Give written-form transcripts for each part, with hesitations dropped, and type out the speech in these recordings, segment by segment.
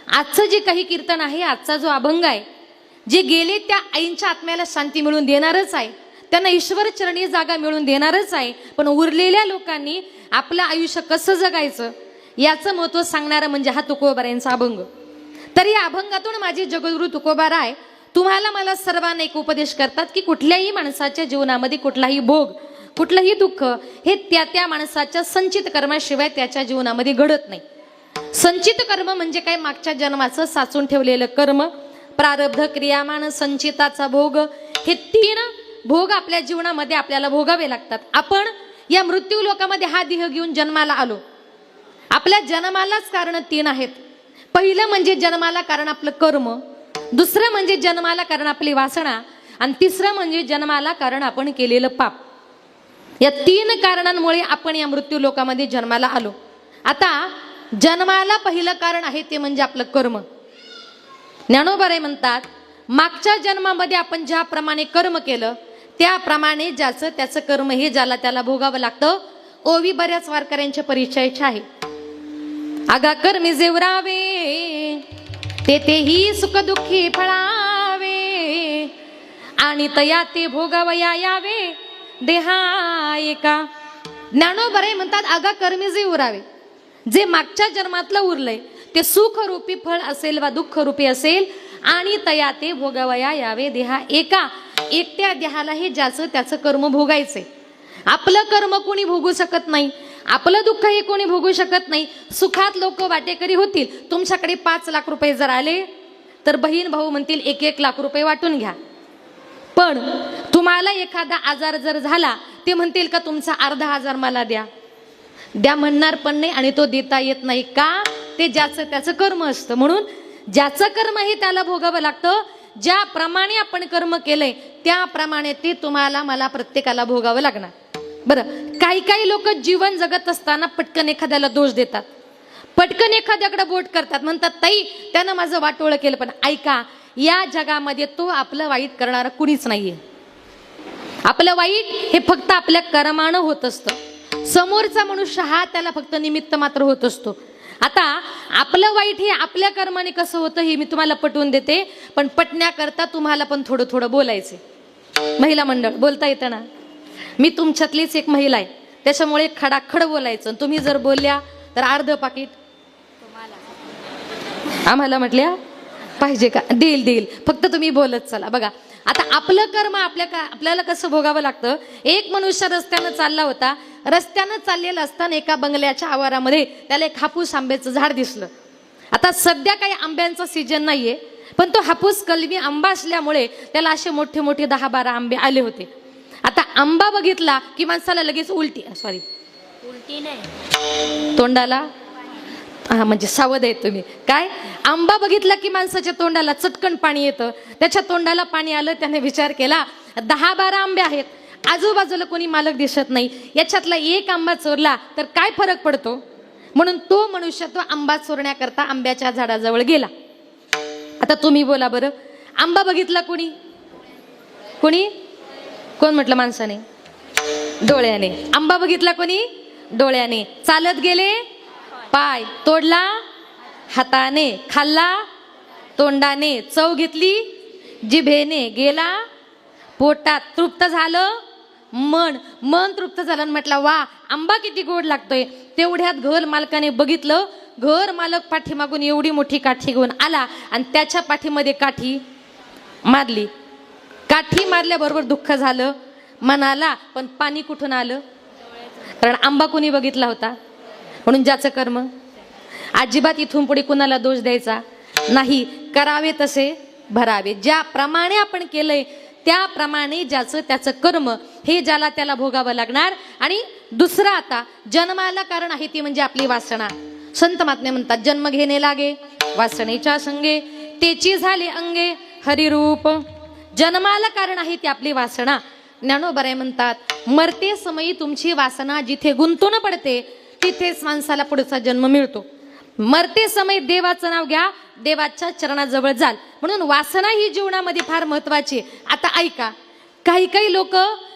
आजचं जे काही कीर्तन आहे, आजचा जो अभंग आहे, जे गेले त्या आईंच्या आत्म्याला शांती मिळून देणारच आहे, त्यांना ईश्वर चरणी जागा मिळून देणारच आहे. पण उरलेल्या लोकांनी आपलं आयुष्य कसं जगायचं याचं महत्त्व सांगणारं म्हणजे हा तुकोबारायांचा अभंग. तर या अभंगातून माझे जगद्गुरु तुकोबाराय तुम्हाला मला सर्वांना एक उपदेश करतात की कुठल्याही माणसाच्या जीवनामध्ये कुठलाही भोग, कुठलंही दुःख हे त्या माणसाच्या संचित कर्माशिवाय त्याच्या जीवनामध्ये घडत नाही. संचित कर्म म्हणजे काय? मागच्या जन्माचं साचून ठेवलेलं कर्म, प्रारब्ध, क्रियामान, संचिताचा भोग, हे 3 भोग आपल्या जीवनामध्ये आपल्याला भोगावे लागतात. आपण या मृत्यू लोकामध्ये हा देह घेऊन जन्माला आलो. आपल्या जन्मालाच कारण 3 आहेत. पहिलं म्हणजे जन्माला कारण आपलं कर्म, दुसरं म्हणजे जन्माला कारण आपली वासना, आणि तिसरं म्हणजे जन्माला कारण आपण केलेलं पाप. या 3 कारणांमुळे आपण या मृत्यू लोकामध्ये जन्माला आलो. आता जन्माला पहिलं कारण आहे ते म्हणजे आपलं कर्म. ज्ञानोबाराय म्हणतात मागच्या जन्मामध्ये आपण ज्याप्रमाणे कर्म केलं त्याप्रमाणे ज्याचं त्याचं कर्म हे ज्याला त्याला भोगावं लागतं. ओवी बऱ्याच वारकऱ्यांच्या परिचयाचे आहे. आगा कर्मी जेवरावे तेथेही सुख दुःखी फळावे, आणि तया ते भोगावया यावे देहा एका. ज्ञानोबाराय म्हणतात आगा कर्मी जे उरावे, जे मागच्या जन्मातलं उरलंय ते सुखरूपी फळ असेल वा दुःखरूपी असेल, आणि तया ते भोगावया यावे देहा एका. एकट्या देहाला हे ज्याचं त्याचं कर्म भोगायचे. आपलं कर्म कोणी भोगू शकत नाही, आपलं दुःख हे कोणी भोगू शकत नाही. सुखात लोक वाटेकरी होतील. तुमच्याकडे 5 लाख रुपये जर आले तर बहीण भाऊ म्हणतील 1-1 लाख रुपये वाटून घ्या. पण तुम्हाला एखादा आजार जर झाला ते म्हणतील का तुमचा अर्धा हजार मला द्या. द्या म्हणणार पण नाही आणि तो देता येत नाही. का? ते ज्याचं त्याचं कर्म असतं. म्हणून ज्याचं कर्म हे त्याला भोगावं लागतं. ज्याप्रमाणे आपण कर्म केलंय त्याप्रमाणे ते तुम्हाला मला प्रत्येकाला भोगावं लागणार. बरं, काही काही लोक जीवन जगत असताना पटकन एखाद्याला दोष देतात, पटकन एखाद्याकडे बोट करतात, म्हणतात ताई त्यानं माझं वाटोळं केलं. पण ऐका, या जगामध्ये तो आपलं वाईट करणारा कुणीच नाहीये. आपलं वाईट हे फक्त आपल्या कर्मानं होत असतं. समोरचा मनुष्य हा त्याला फक्त निमित्त मात्र होत असतो. आता आपलं वाईट हे आपल्या कर्माने कसं होतं हे मी तुम्हाला पटवून देते, पण पटण्याकरता तुम्हाला पण थोडं थोडं बोलायचे. महिला मंडळ बोलता येतं ना, मी तुमच्यातलीच एक महिला आहे, त्याच्यामुळे खडाखड बोलायचं. तुम्ही जर बोलल्या तर अर्ध पाकिट आम्हाला म्हटल्या पाहिजे का? देईल, फक्त तुम्ही बोलत चला. बघा आता आपलं कर्म आपल्याला कसं भोगावं लागतं. एक मनुष्य रस्त्यानं चालला होता. रस्त्यानं चाललेला असताना एका बंगल्याच्या आवारामध्ये त्याला एक हापूस आंब्याचं झाड दिसलं. आता सध्या काही आंब्यांचा सीजन नाहीये, पण तो हापूस कलमी आंबा असल्यामुळे त्याला असे मोठे मोठे 10-12 आंबे आले होते. आता आंबा बघितला की माणसाला लगेच उलटी नाही तोंडाला, हा म्हणजे सावध आहे तुम्ही. काय? आंबा बघितला की माणसाच्या तोंडाला चटकन पाणी येतं. त्याच्या तोंडाला पाणी आलं. त्याने विचार केला 10-12 आंबे आहेत, आजूबाजूला कोणी मालक दिसत नाही, याच्यातला एक आंबा चोरला तर काय फरक पडतो. म्हणून तो मनुष्य तो आंबा चोरण्याकरता आंब्याच्या झाडाजवळ गेला. आता तुम्ही बोला बरं, आंबा बघितला कोणी? कोण म्हटलं? माणसाने, डोळ्याने. आंबा बघितला कोणी? डोळ्याने. चालत गेले, पाय तोडला हाताने, खाल्ला तोंडाने, चव घेतली जिभेने, गेला पोटात, तृप्त झालं मन तृप्त झालं आणि म्हटलं वा आंबा किती गोड लागतोय. तेवढ्यात घर मालकाने बघितलं. घर मालक पाठीमागून एवढी मोठी काठी घेऊन आला आणि त्याच्या पाठीमध्ये काठी मारली. काठी मारल्याबरोबर दुःख झालं मनाला, पण पाणी कुठून आलं? कारण आंबा कोणी बघितला होता. म्हणून ज्याचं कर्म, अजिबात इथून पुढे कुणाला दोष द्यायचा नाही. करावे तसे भरावे. ज्याप्रमाणे आपण केलंय त्याप्रमाणे ज्याचं त्याचं कर्म हे ज्याला त्याला भोगावं लागणार. आणि दुसरं आता जन्माला कारण आहे ती म्हणजे आपली वासना. संत महात्मे म्हणतात जन्म घेणे लागे वासनेच्या संगे, तेची झाले अंगे हरिरूप. जन्माला कारण आहे ती आपली वासना. ज्ञानोबाराय म्हणतात मरते समयी तुमची वासना जिथे गुंतून पडते तिथेच माणसाला पुढचा जन्म मिळतो. मरते समय देवाचं नाव घ्या, देवाच्या चरणाजवळ जाल. म्हणून वासना ही जीवनामध्ये फार महत्वाची. आता ऐका, काही काही लोक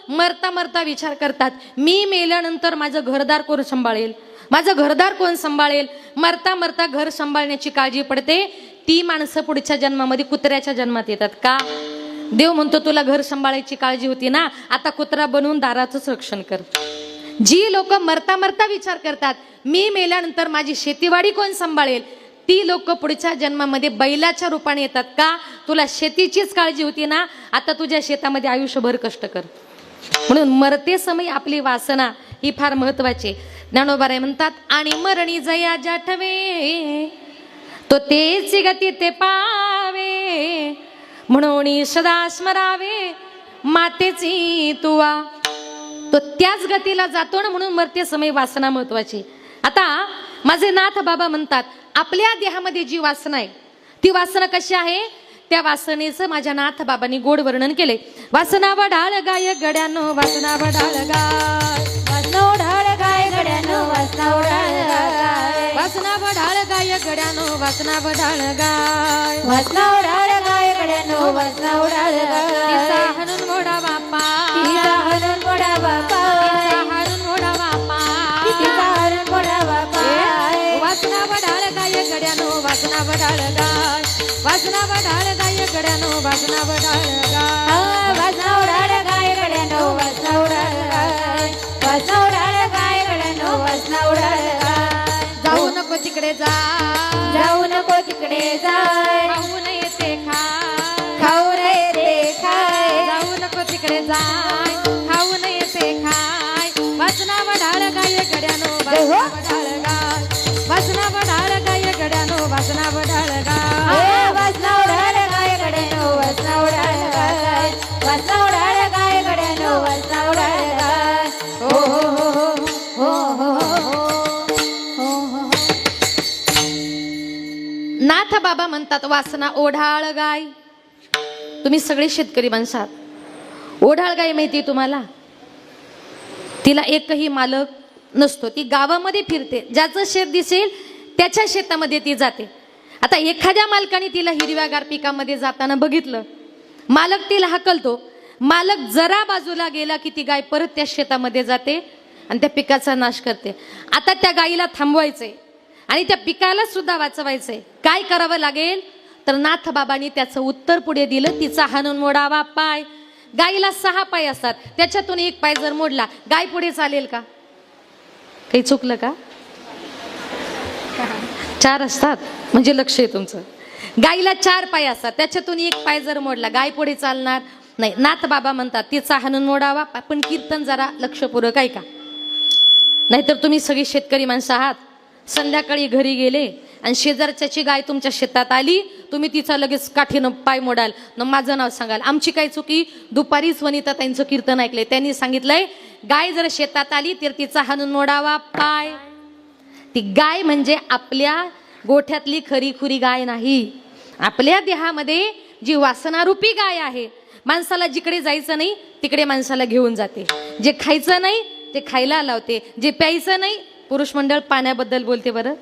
मरता मरता विचार करतात मी मेल्यानंतर माझं घरदार कोण सांभाळेल, माझं घरदार कोण सांभाळेल, मरता मरता घर सांभाळण्याची काळजी पडते, ती माणसं पुढच्या जन्मामध्ये कुत्र्याच्या जन्मात येतात का? देव म्हणतो तुला घर सांभाळायची काळजी होती ना, आता कुत्रा बनवून दाराचंच रक्षण कर. जी लोक मरता मरता विचार करतात मी मेल्यानंतर माझी शेतीवाडी कोण सांभाळेल, ती लोक पुढच्या जन्मामध्ये बैलाच्या रूपाने येतात का? तुला शेतीचीच काळजी होती ना, आता तुझ्या शेतामध्ये आयुष्यभर कष्ट कर. म्हणून मरते समय आपली वासना ही फार महत्वाची. ज्ञानोबाराय म्हणतात आणि मरणी जया जाठवे तो तेच गती ते पावे, म्हणून सदा स्मरावे मातेची तुवा. तो त्याच गतीला जातो ना, म्हणून मरते समय वासना महत्वाची. आता माझे नाथ बाबा म्हणतात आपल्या देहामध्ये जी वासना आहे ती वासना कशी आहे, त्या वासनेचं माझ्या नाथ बाबांनी गोड वर्णन केले. वासना वढाळ गाय गड्यानो वासना वढाळ गाय, वासना ओढाळ गाय गड्यानो वासना ओढाळ गाय, वासना वढाळ गाय गड्यानो वासना वढाळ गाय, वासना ओढाळ गाय गड्यानो वासना ओढाळ तिचा गाय, हणून मोडावा पाय, तिचा हरण मोडावा तिचा पाय, हणून मोडावा पाय, तिचा हरण मोडावा पाय. वासना वढाळ गाय गड्यानो वासना वढाळ गाय, वासना वढाळ गाय गड्यानो वासना वढाळ गाय, वासना ओढाळ गाय गड्यानो वासना ओढाळ गाय, वासना ओढाळ गाय गड्यानो वासना ओढाळ गाय. जाऊ नको तिकडे जा, जाऊ नको तिकडे जाय, खाऊ नये ते खाय, खाऊ रे ते खाय, जाऊ नको तिकडे जाय, खाऊ नये ते खाय. वासना वढाळ गाय गड्यानो वासना वढाळ गाय, वासना वढाळ गाय गड्यानो वासना वढाळ गाय. वासना ओढाळ गाय गड्यानो वासना ओढाळ गाय, वासना ओढाळ गाय गड्यानो वासना ओढाळ गाय. हो हो हो हो हो हो हो हो. नाथ बाबा म्हणतात वासना ओढाळ गाय. तुम्ही सगळे शेतकरी माणसं आहात. ओढाळ गाय माहिती तुम्हाला, तिला एकही मालक नसतो, ती गावामध्ये फिरते, ज्याचं शेत दिसेल त्याच्या शेतामध्ये ती जाते. आता एखाद्या मालकाने तिला हिरव्यागार पिकामध्ये जाताना बघितलं, मालक तिला हाकलतो, मालक जरा बाजूला गेला की ती गाय परत त्या शेतामध्ये जाते आणि त्या पिकाचा नाश करते. आता त्या गायीला थांबवायचंय आणि त्या पिकाला सुद्धा वाचवायचंय, काय करावं लागेल? तर नाथ बाबांनी त्याचं उत्तर पुढे दिलं, तिचा हाणून मोडावा पाय. गायीला 6 पाय असतात, त्याच्यातून एक पाय जर मोडला गाय पुढे चालेल का? काही चुकलं का? 4 असतात, म्हणजे लक्ष आहे तुमचं. गायीला 4 पाय असतात, त्याच्यातून एक पाय जर मोडला गाय पुढे चालणार नाही. नाथ बाबा म्हणतात तिचा हाणून मोडावा. पण कीर्तन जरा लक्षपूर्वक ऐका, नाहीतर तुम्ही सगळी शेतकरी माणसं आहात, संध्याकाळी घरी गेले आणि शेजारच्याची गाय तुमच्या शेतात आली, तुम्ही तिचा लगेच काठीनं पाय मोडाल न माझं नाव सांगाल. आमची काय चुकी? दुपारीच वनिता त्यांचं कीर्तन ऐकलंय, त्यांनी सांगितलंय गाय जर शेतात आली तर तिचा हाणून मोडावा पाय. ती गाय म्हणजे आपल्या गोठ्यातली खरी खुरी गाय नाही, आपल्या देहामध्ये जी वासनारूपी गाय आहे. माणसाला जिकडे जायचं नाही तिकडे माणसाला घेऊन जाते, जे खायचं नाही ते खायला लावते, जे प्यायचं नाही. पुरुष मंडळ पाण्याबद्दल बोलते बरं,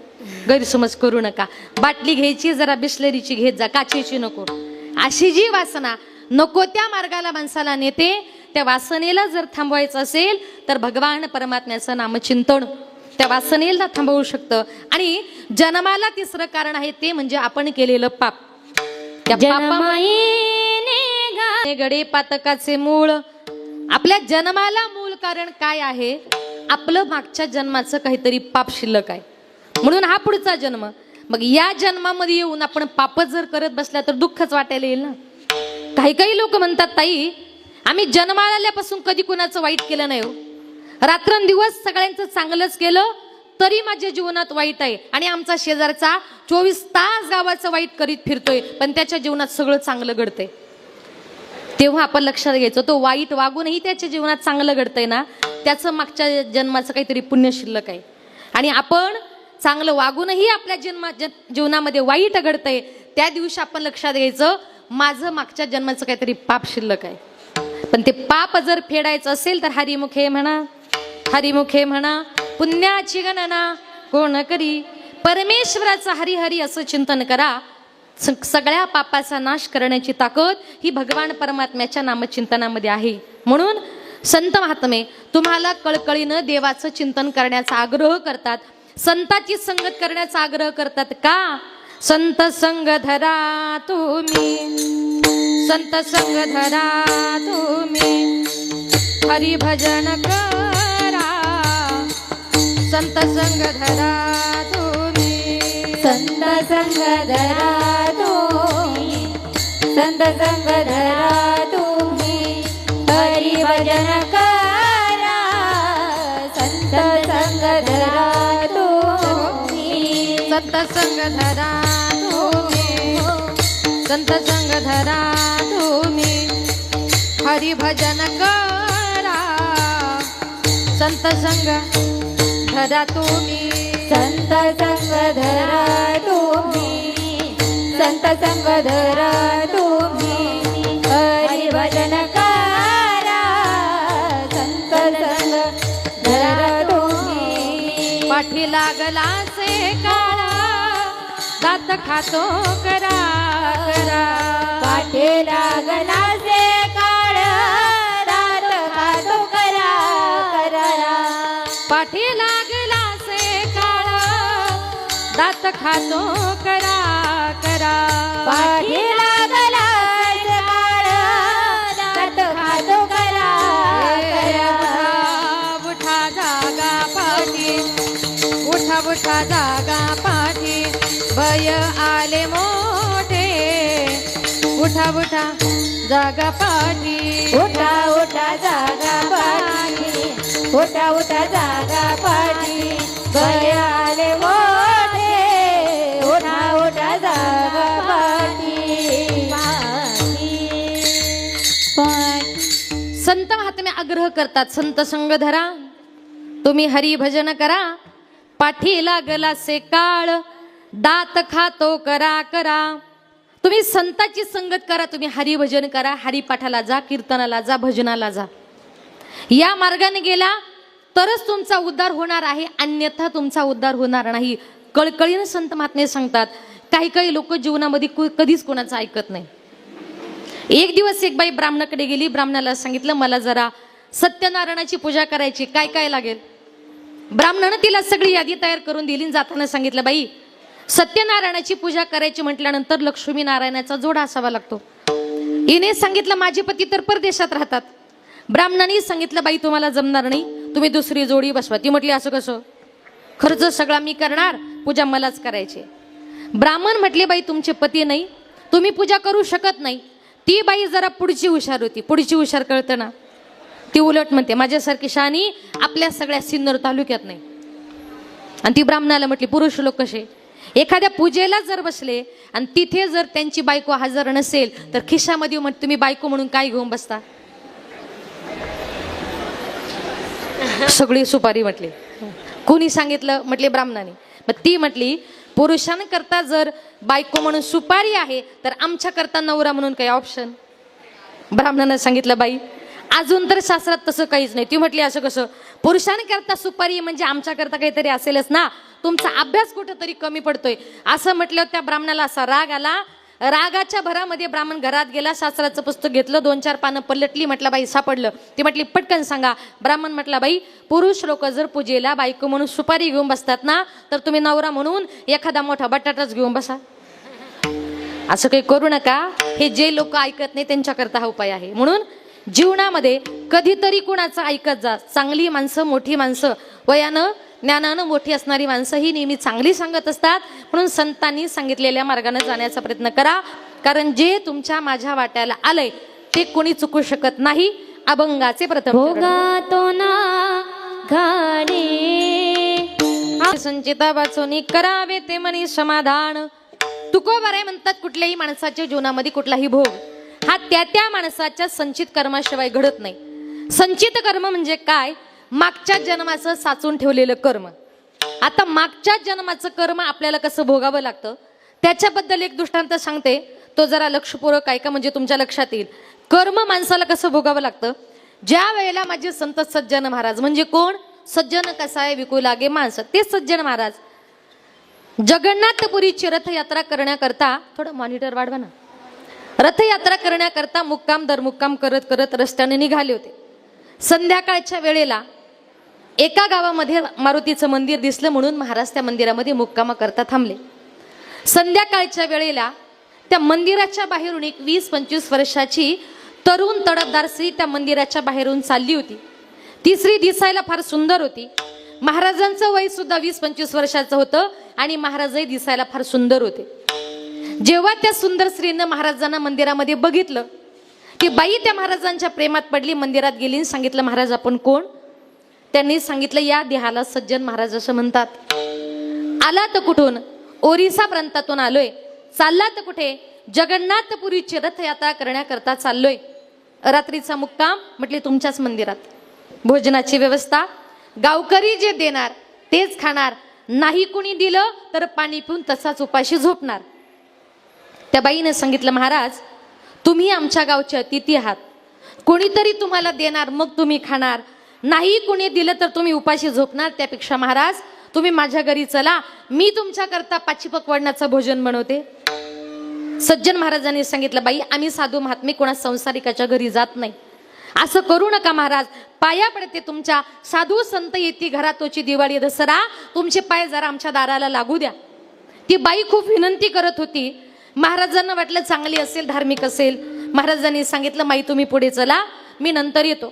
गैरसमज करू नका. बाटली घ्यायची जरा बिस्लरीची घेत जा, काचेची नको. अशी जी वासना नको त्या मार्गाला माणसाला नेते, त्या वासनेला जर थांबवायचं असेल तर भगवान परमात्म्याचं नामचिंतन त्या वासनेला थांबवू शकतं. आणि जन्माला तिसरं कारण आहे ते म्हणजे आपण केलेलं पाप. त्या पापामुळे गडे पातकाचे मूळ. आपल्या जन्माला मूळ कारण काय आहे? आपलं मागच्या जन्माचं काहीतरी पाप शिल्लक आहे, म्हणून हा पुढचा जन्म. मग या जन्मामध्ये येऊन आपण पाप जर करत बसल्या तर दुःखच वाटायला येईल ना. काही काही लोक म्हणतात ताई आम्ही जन्माला आल्यापासून कधी कुणाचं वाईट केलं नाही हो, रात्रंदिवस सगळ्यांचं चांगलंच केलं तरी माझ्या जीवनात वाईट आहे. आणि आमचा शेजारचा 24 तास गावाचं वाईट करीत फिरतोय पण त्याच्या जीवनात सगळं चांगलं घडतंय. तेव्हा आपण लक्षात घ्यायचं, तो वाईट वागूनही त्याच्या जीवनात चांगलं घडतंय ना, त्याचं मागच्या जन्माचं काहीतरी पुण्य शिल्लक आहे. आणि आपण चांगलं वागूनही आपल्या जीवनामध्ये वाईट घडतंय, त्या दिवशी आपण लक्षात घ्यायचं माझं मागच्या जन्माचं काहीतरी पाप शिल्लक आहे. पण ते पाप जर फेडायचं असेल तर हरिमुखे म्हणा, हरिमुखे म्हणा, पुण्याची गणना कोण करी. परमेश्वराचं हरी हरी असं चिंतन करा. सगळ्या पापाचा नाश करण्याची ताकद ही भगवान परमात्म्याच्या नामचिंतनामध्ये आहे. म्हणून संत महात्मे तुम्हाला कळकळीनं देवाचं चिंतन करण्याचा आग्रह करतात. संताची संगत करण्याचा आग्रह करतात का? संत संग धरा तुम्ही, संत संग धरा तुम्ही, हरी भजन करा, संत संग धरा तुम्ही, संत संग धरा तुम्ही, संत संग धरा तुम्ही, हरी भजन करा, संत संग धरा तुम्ही, संत संग धरा तुम्ही, संत संग धरा तुम्ही, हरी भजन करा, संत संग धरा तुम्ही, संत संग धरा तुम्ही, संत संग धरा तुम्ही, हरी भजन करा, संत संग धरा तुम्ही. पाठी लागला से काळा, दात खातो करा करा, पाठी लागला से काळ, दात खातो करा करा, पाठी लागला से काळा, दात खातो करा करा, पाठी लागला से काळ, दात खातो करा करा. उठा जागा पाठी, उठा उठा जागा पाठी, भय आले मोठे, उठा उठा जागा पाठी, उठा उठा जागा पाठी, उठा उठा जागा पाठी, भय आले मोठे, उठा उठा जागा पाठी, पाठी. संत महात्मे आग्रह करतात, संत संग धरा तुम्ही, हरी भजन करा, पाठी लागला से काळ, दात खातो करा करा. तुम्ही संताची संगत करा, तुम्ही हरिभजन करा, हरिपाठाला जा, कीर्तनाला जा, भजनाला जा. या मार्गाने गेला तरच तुमचा उद्धार होणार आहे, अन्यथा तुमचा उद्धार होणार नाही. कळकळीने संत महात्मे सांगतात. काही काही लोक जीवनामध्ये कधीच कोणाचं ऐकत नाही. एक दिवस एक बाई ब्राह्मणाकडे गेली, ब्राह्मणाला सांगितलं मला जरा सत्यनारायणाची पूजा करायची, काय काय लागेल. ब्राह्मणानं तिला सगळी यादी तयार करून दिली. जाताना सांगितलं बाई सत्यनारायणाची पूजा करायची म्हटल्यानंतर लक्ष्मी नारायणाचा जोडा असावा लागतो. हिने सांगितलं माझे पती तर परदेशात राहतात. ब्राह्मणाने सांगितलं बाई तुम्हाला जमणार नाही, तुम्ही दुसरी जोडी बसवा. ती म्हटली असं कसं, खर्च सगळा मी करणार, पूजा मलाच करायची. ब्राह्मण म्हटले बाई तुमचे पती नाही, तुम्ही पूजा करू शकत नाही. ती बाई जरा पुढची हुशार होती. पुढची हुशार कळतं ना, ती उलट म्हणते माझ्यासारखी शानी आपल्या सगळ्या सिन्नर तालुक्यात नाही. आणि ती ब्राह्मणाला म्हटली पुरुष लोक कसे, एखाद्या पूजेला जर बसले आणि तिथे जर त्यांची बायको हजर नसेल तर खिशामध्ये तुम्ही बायको म्हणून काय घेऊन बसता. सगळी सुपारी म्हटली. कोणी सांगितलं म्हटले ब्राह्मणाने. मग ती म्हटली पुरुषांकरता जर बायको म्हणून सुपारी आहे तर आमच्या करता नवरा म्हणून काही ऑप्शन. ब्राह्मणानं सांगितलं बाई अजून तर शास्त्रात तसं काहीच नाही. ती म्हटली असं कसं, पुरुषांकरता सुपारी म्हणजे आमच्या करता काहीतरी असेलच ना, तुमचा अभ्यास कुठंतरी कमी पडतोय. असं म्हटलं त्या ब्राह्मणाला असा राग आला. रागाच्या भरामध्ये ब्राह्मण घरात गेला, शास्त्राचं पुस्तक घेतलं, 2-4 पानं पलटली. म्हटलं बाई सापडलं. ती म्हटली पटकन सांगा. ब्राह्मण म्हटला बाई पुरुष लोक जर पूजेला बायको म्हणून सुपारी घेऊन बसतात ना, तर तुम्ही नवरा म्हणून एखादा मोठा बटाटाच घेऊन बसा. असं काही करू नका. हे जे लोक ऐकत नाही त्यांच्याकरता हा उपाय आहे. म्हणून जीवनामध्ये कधीतरी कुणाचं ऐकत जा. चांगली माणसं, मोठी माणसं, वयानं ज्ञानानं मोठी असणारी माणसं ही नेहमी चांगली सांगत असतात. म्हणून संतांनी सांगितलेल्या मार्गाने जाण्याचा प्रयत्न करा. कारण जे तुमच्या माझ्या वाट्याला आलंय ते कोणी चुकू शकत नाही. अभंगाचे प्रथम भोगा तो ना घाडे, संचिता वाचून करावे ते मनी समाधान. तुकोबाराय म्हणतात कुठल्याही माणसाच्या जीवनामध्ये कुठलाही भोग हा त्या माणसाच्या संचित कर्माशिवाय घडत नाही. संचित कर्म म्हणजे काय, मागच्या जन्माचं साचून ठेवलेलं कर्म. आता मागच्या जन्माचं कर्म आपल्याला कसं भोगावं लागतं त्याच्याबद्दल एक दृष्टांत सांगते. तो जरा लक्षपूर्वक ऐका म्हणजे तुमच्या लक्षात येईल. कर्म माणसाला कसं भोगावं लागतं. ज्या वेळेला माझे संत सज्जन महाराज म्हणजे कोण, सज्जन कसाय विकू लागे माणसं, ते सज्जन महाराज जगन्नाथपुरीची रथयात्रा करण्याकरता, थोडं मॉनिटर वाढवा ना, रथयात्रा करण्याकरता मुक्काम दर मुक्काम करत करत रस्त्याने निघाले होते. संध्याकाळच्या वेळेला एका गावामध्ये मारुतीचं मंदिर दिसलं म्हणून महाराज त्या मंदिरामध्ये मुक्कामा करता थांबले. संध्याकाळच्या वेळेला त्या मंदिराच्या बाहेरून एक 20-25 वर्षाची तरुण तडफदार स्त्री त्या मंदिराच्या बाहेरून चालली होती. ती स्त्री दिसायला फार सुंदर होती. महाराजांचं वय सुद्धा 20-25 वर्षाचं होतं आणि महाराजही दिसायला फार सुंदर होते. जेव्हा त्या सुंदर स्त्रीनं महाराजांना मंदिरामध्ये बघितलं, ती बाई त्या महाराजांच्या प्रेमात पडली, मंदिरात गेली आणि सांगितलं, महाराज आपण कोण? त्यांनी सांगितलं, या देहाला सज्जन महाराज असं म्हणतात. आला तर कुठून? ओरिसा प्रांतातून आलोय. चालला तर कुठे? जगन्नाथपुरीची रथयात्रा करण्याकरता चाललोय. रात्रीचा मुक्काम. म्हटले तुमच्याच मंदिरात. भोजनाची व्यवस्था गावकरी जे देणार तेच खाणार, नाही कुणी दिलं तर पाणी पिऊन तसाच उपाशी झोपणार. त्या बाईने सांगितलं, महाराज तुम्ही आमच्या गावचे अतिथी आहात, कोणीतरी तुम्हाला देणार मग तुम्ही खाणार, नाही कुणी दिलं तर तुम्ही उपाशी झोपणार. त्यापेक्षा महाराज तुम्ही माझ्या घरी चला, मी तुमच्याकरता पाची पक्वाडण्याचं भोजन बनवते. सज्जन महाराजांनी सांगितलं, बाई आम्ही साधू महात्मे कोणा संसारिकाच्या घरी जात नाही, असं करू नका महाराज, पाया पडते तुमच्या. साधू संत येती घरातोची दिवाळी दसरा, तुमचे पाय जरा आमच्या दाराला लागू द्या. ती बाई खूप विनंती करत होती. महाराजांना वाटलं चांगली असेल, धार्मिक असेल. महाराजांनी सांगितलं, माई तुम्ही पुढे चला, मी नंतर येतो.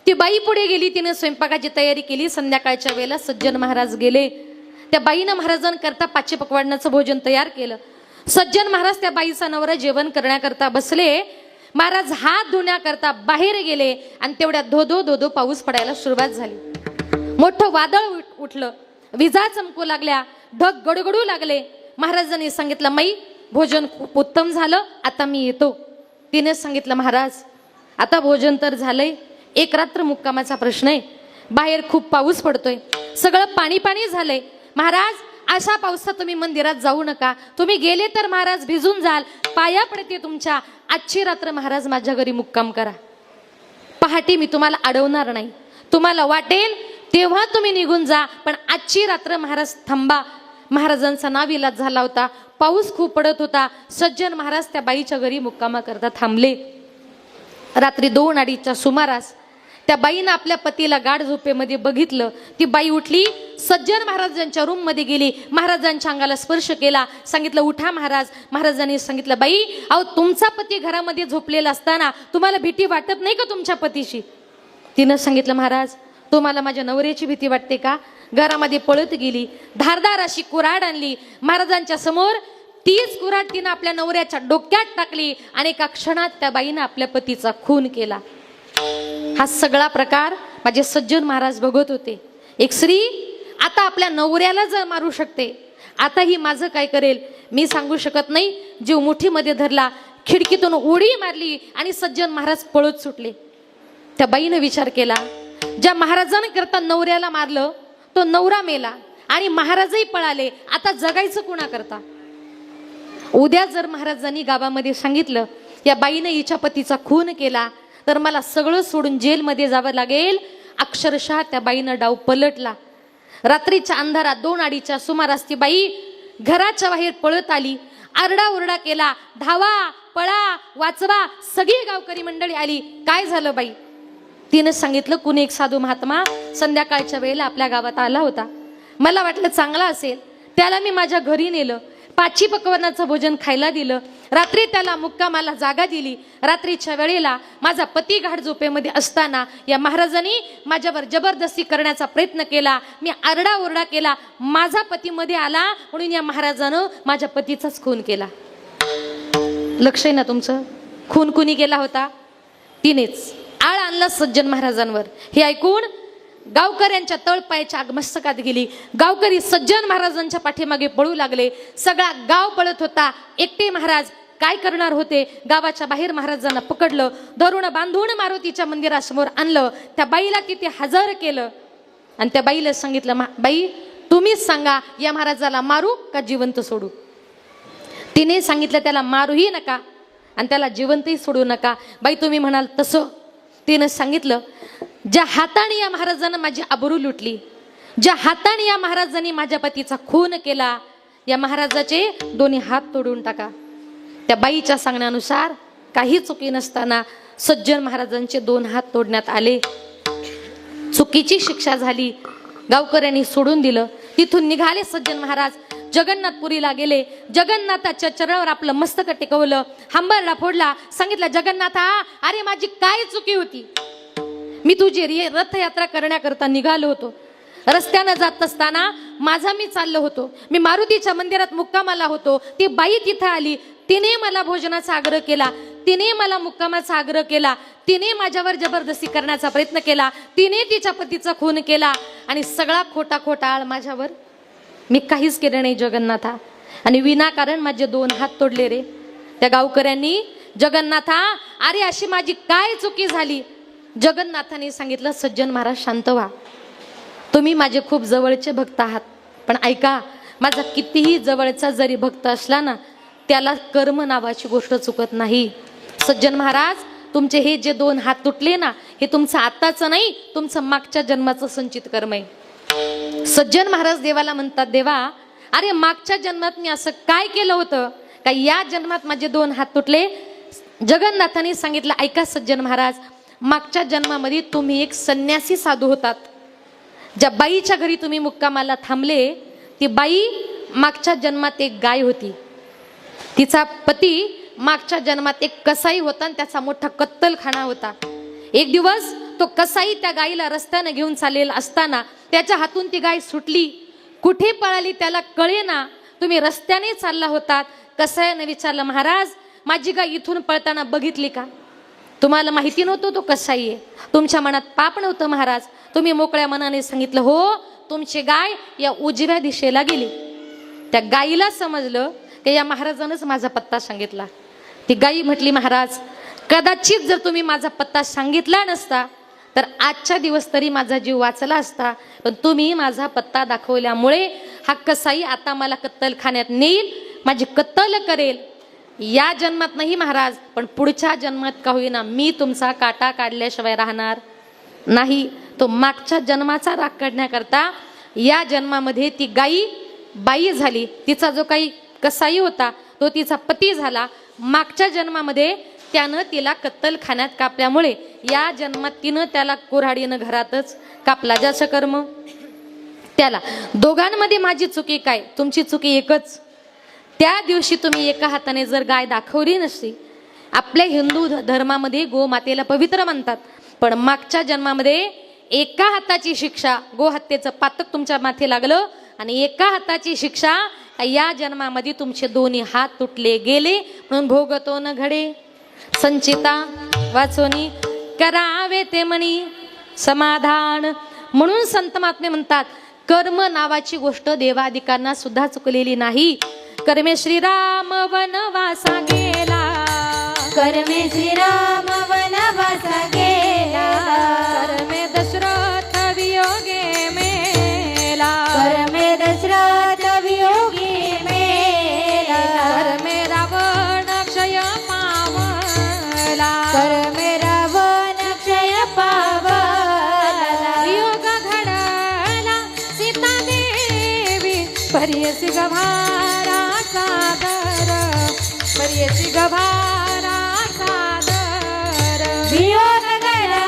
ती बाई पुढे गेली, तिने स्वयंपाकाची तयारी केली. संध्याकाळच्या वेळेला सज्जन महाराज गेले. त्या बाईनं महाराजांकरता पाची पक्वाडण्याचं भोजन तयार केलं. सज्जन महाराज त्या बाईचा नवरा जेवण करण्याकरता बसले. महाराज हात धुण्याकरता बाहेर गेले आणि तेवढ्यात धो धो पाऊस पडायला सुरुवात झाली. मोठं वादळ उठलं, विजा चमकू लागल्या, ढग गडगडू लागले. महाराजांनी सांगितलं, माई भोजन खूप उत्तम झालं, आता मी येतो. तिने सांगितलं, महाराज आता भोजन तर झालंय, एक रात्र मुक्कामाचा प्रश्न आहे, बाहेर खूप पाऊस पडतोय, सगळं पाणी पाणी झालंय. महाराज अशा पावसात तुम्ही मंदिरात जाऊ नका, तुम्ही गेले तर महाराज भिजून जाल, पाया पडते तुमच्या. आजची रात्र महाराज माझ्या घरी मुक्काम करा, पहाटे मी तुम्हाला अडवणार नाही, तुम्हाला वाटेल तेव्हा तुम्ही निघून जा, पण आजची रात्र महाराज थांबा. महाराजांचा नाविलाज झाला होता, पाऊस खूप पडत होता. सज्जन महाराज त्या बाईच्या घरी मुक्कामा करता थांबले. रात्री 2-2:30च्या सुमारास त्या बाईनं आपल्या पतीला गाढ झोपेमध्ये बघितलं. ती बाई उठली, सज्जन महाराजांच्या रूम मध्ये गेली, महाराजांच्या अंगाला स्पर्श केला, सांगितलं, उठा महाराज. महाराजांनी सांगितलं, बाई अहो तुमचा पती घरामध्ये झोपलेला असताना तुम्हाला भीती वाटत नाही का तुमच्या पतीशी? तिनं सांगितलं, महाराज तुम्हाला माझ्या नवऱ्याची भीती वाटते का? घरामध्ये पळत गेली, धारदार अशी कुऱ्हाड आणली. महाराजांच्या समोर तीच कुऱ्हाड तिनं आपल्या नवऱ्याच्या डोक्यात टाकली आणि एका क्षणात त्या बाईनं आपल्या पतीचा खून केला. हा सगळा प्रकार माझे सज्जन महाराज बघत होते. एक स्त्री आता आपल्या नवऱ्याला जर मारू शकते, आता ही माझं काय करेल मी सांगू शकत नाही. जीव मुठीमध्ये धरला, खिडकीतून उडी मारली आणि सज्जन महाराज पळत सुटले. त्या बाईनं विचार केला, ज्या महाराजांकरता नवऱ्याला मारलं तो नवरा मेला आणि महाराजही पळाले, आता जगायचं कोणा करता? उद्या जर महाराजांनी गावामध्ये सांगितलं या बाईनं हिच्या पतीचा खून केला तर मला सगळं सोडून जेलमध्ये जावं लागेल. अक्षरशः त्या बाईनं डाव पलटला. रात्रीच्या अंधारात 2-2:30च्या सुमारास ती बाई घराच्या बाहेर पळत आली, आरडाओरडा केला, धावा पळा वाचवा. सगळी गावकरी मंडळी आली. काय झालं बाई? तिनं सांगितलं, कुणी एक साधू महात्मा संध्याकाळच्या वेळेला आपल्या गावात आला होता, मला वाटलं चांगला असेल, त्याला मी माझ्या घरी नेलं, पाची पक्वान्नाचं भोजन खायला दिलं, रात्री त्याला मुक्कामाला जागा दिली. रात्रीच्या वेळेला माझा पती गाढ झोपेमध्ये असताना या महाराजांनी माझ्यावर जबरदस्ती करण्याचा प्रयत्न केला, मी आरडाओरडा केला, माझा पती मध्ये आला म्हणून या महाराजानं माझ्या पतीचाच खून केला. लक्ष आहे ना तुमचं? खून कुणी केला होता? तिनेच. आळ आणला सज्जन महाराजांवर. हे ऐकून गावकऱ्यांच्या तळपायाच्या आग मस्तकात गेली. गावकरी सज्जन महाराजांच्या पाठीमागे पळू लागले. सगळा गाव पळत होता. एकटे महाराज काय करणार होते? गावाच्या बाहेर महाराजांना पकडलं, धरून बांधून मारुतीच्या मंदिरासमोर आणलं. त्या बाईला तिथे हजर केलं आणि त्या बाईला सांगितलं, बाई तुम्हीच सांगा या महाराजाला मारू का जिवंत सोडू? तिने सांगितलं, त्याला मारूही नका आणि त्याला जिवंतही सोडू नका. बाई तुम्ही म्हणाल तसं. तिनं सांगितलं, ज्या हाताने या महाराजांना माझी आबरू लुटली, ज्या हाताने या महाराजांनी माझ्या पतीचा खून केला, या महाराजाचे दोन्ही हात तोडून टाका. त्या बाईच्या सांगण्यानुसार काही चुकी नसताना सज्जन महाराजांचे 2 हात तोडण्यात आले. चुकीची शिक्षा झाली, गावकऱ्यांनी सोडून दिलं. तिथून निघाले सज्जन महाराज, जगन्नाथपुरीला गेले. जगन्नाथाच्या चरणावर आपलं मस्तक टेकवलं, हंबरडा फोडला, सांगितलं जगन्नाथा, अरे माझी काय चुकी होती, मी तुझी रथयात्रा करण्याकरता निघालो होतो. रस्त्यानं जात असताना माझा मी चाललो होतो, मी मारुतीच्या मंदिरात मुक्कामाला होतो. ती बाई तिथं आली, तिने मला भोजनाचा आग्रह केला, तिने मला मुक्कामाचा आग्रह केला, तिने माझ्यावर जबरदस्ती करण्याचा प्रयत्न केला, तिने तिच्या पतीचा खून केला आणि सगळा खोटा खोटा आळ माझ्यावर. मी काहीच केलं नाही जगन्नाथा, आणि विनाकारण माझे 2 हात तोडले रे. त्या गावकऱ्यांनी, जगन्नाथा अरे अशी माझी काय चुकी झाली. जगन्नाथाने सांगितलं, सज्जन महाराज शांत व्हा, तुम्ही माझे खूप जवळचे भक्त आहात, पण ऐका, माझा कितीही जवळचा जरी भक्त असला ना, त्याला कर्म नावाची गोष्ट चुकत नाही. सज्जन महाराज, तुमचे हे जे 2 हात तुटले ना, हे तुमचं आत्ताचं नाही, तुमचं मागच्या जन्माचं संचित कर्म आहे. सज्जन महाराज देवाला म्हणतात, देवा अरे मागच्या जन्मात मी असं काय केलं होतं का या जन्मात माझे 2 हात तुटले. जगन्नाथाने सांगितलं, ऐका सज्जन महाराज, मागच्या जन्मामध्ये तुम्ही एक संन्यासी साधू होतात. ज्या बाईच्या घरी तुम्ही मुक्कामाला थांबले, ती बाई मागच्या जन्मात एक गाय होती. तिचा पती मागच्या जन्मात एक कसाई होता आणि त्याचा मोठा कत्तलखाना होता. एक दिवस तो कसाई त्या गायीला रस्त्याने घेऊन चाललेला असताना त्याच्या हातून ती गाय सुटली. कुठे पळाली त्याला कळेना. तुम्ही रस्त्याने चालला होतात. कसाईने विचारलं, महाराज माझी गाय इथून पळताना बघितली का? तुम्हाला माहिती नव्हतं तो कसाई आहे, तुमच्या मनात पाप नव्हतं महाराज. तुम्ही मोकळ्या मनाने सांगितलं, हो तुमची गाय या उजव्या दिशेला गेली. त्या गायीला समजलं की या महाराजानंच माझा पत्ता सांगितला. ती गायी म्हटली, महाराज कदाचित जर तुम्ही माझा पत्ता सांगितला नसता तर आजच्या दिवस तरी माझा जीव वाचला असता, पण तुम्ही माझा पत्ता दाखवल्यामुळे हा कसाई आता मला कत्तलखान्यात नेईल, माझी कत्तल करेल. या जन्मात नाही महाराज, पण पुढच्या जन्मात का होईना मी तुमचा काटा काढल्याशिवाय राहणार नाही. तो मागच्या जन्माचा राग काढण्याकरता या जन्मामध्ये ती गायी बाई झाली. तिचा जो काही कसाई होता तो तिचा पती झाला. मागच्या जन्मामध्ये त्यानं तिला कत्तलखान्यात कापल्यामुळे या जन्मात तिनं त्याला कुऱ्हाडीनं घरातच कापला. ज्याचं कर्म त्याला. दोघांमध्ये माझी चुकी काय? तुमची चुकी एकच. त्या दिवशी तुम्ही एका हाताने जर गाय दाखवली नसती. आपल्या हिंदू धर्मामध्ये गोमातेला पवित्र मानतात, पण मागच्या जन्मामध्ये एका हाताची शिक्षा, गोहत्येचं पातक तुमच्या माथे लागलं आणि एका हाताची शिक्षा या जन्मामध्ये तुमचे 2 हात तुटले गेले. म्हणून भोगतो न घडे संचिता वाचोनी करावे ते मनी समाधान. म्हणून संत महात्मे म्हणतात, कर्म नावाची गोष्ट देवादिकांना सुद्धा चुकलेली नाही. कर्मे श्रीराम वनवासा गेला, कर्मे श्रीराम वनवासा गेला, कर्मे दशरथ वियोगे मेला, कर्मे दशरथ वियोगी मेला, कर्मे रावण क्षय पावला, कर्मे रावण क्षय पावला, वियोग घडला सीता देवी पर्यसी गभारा सादर, पर्यसी गभारा सादर, वियोग घडला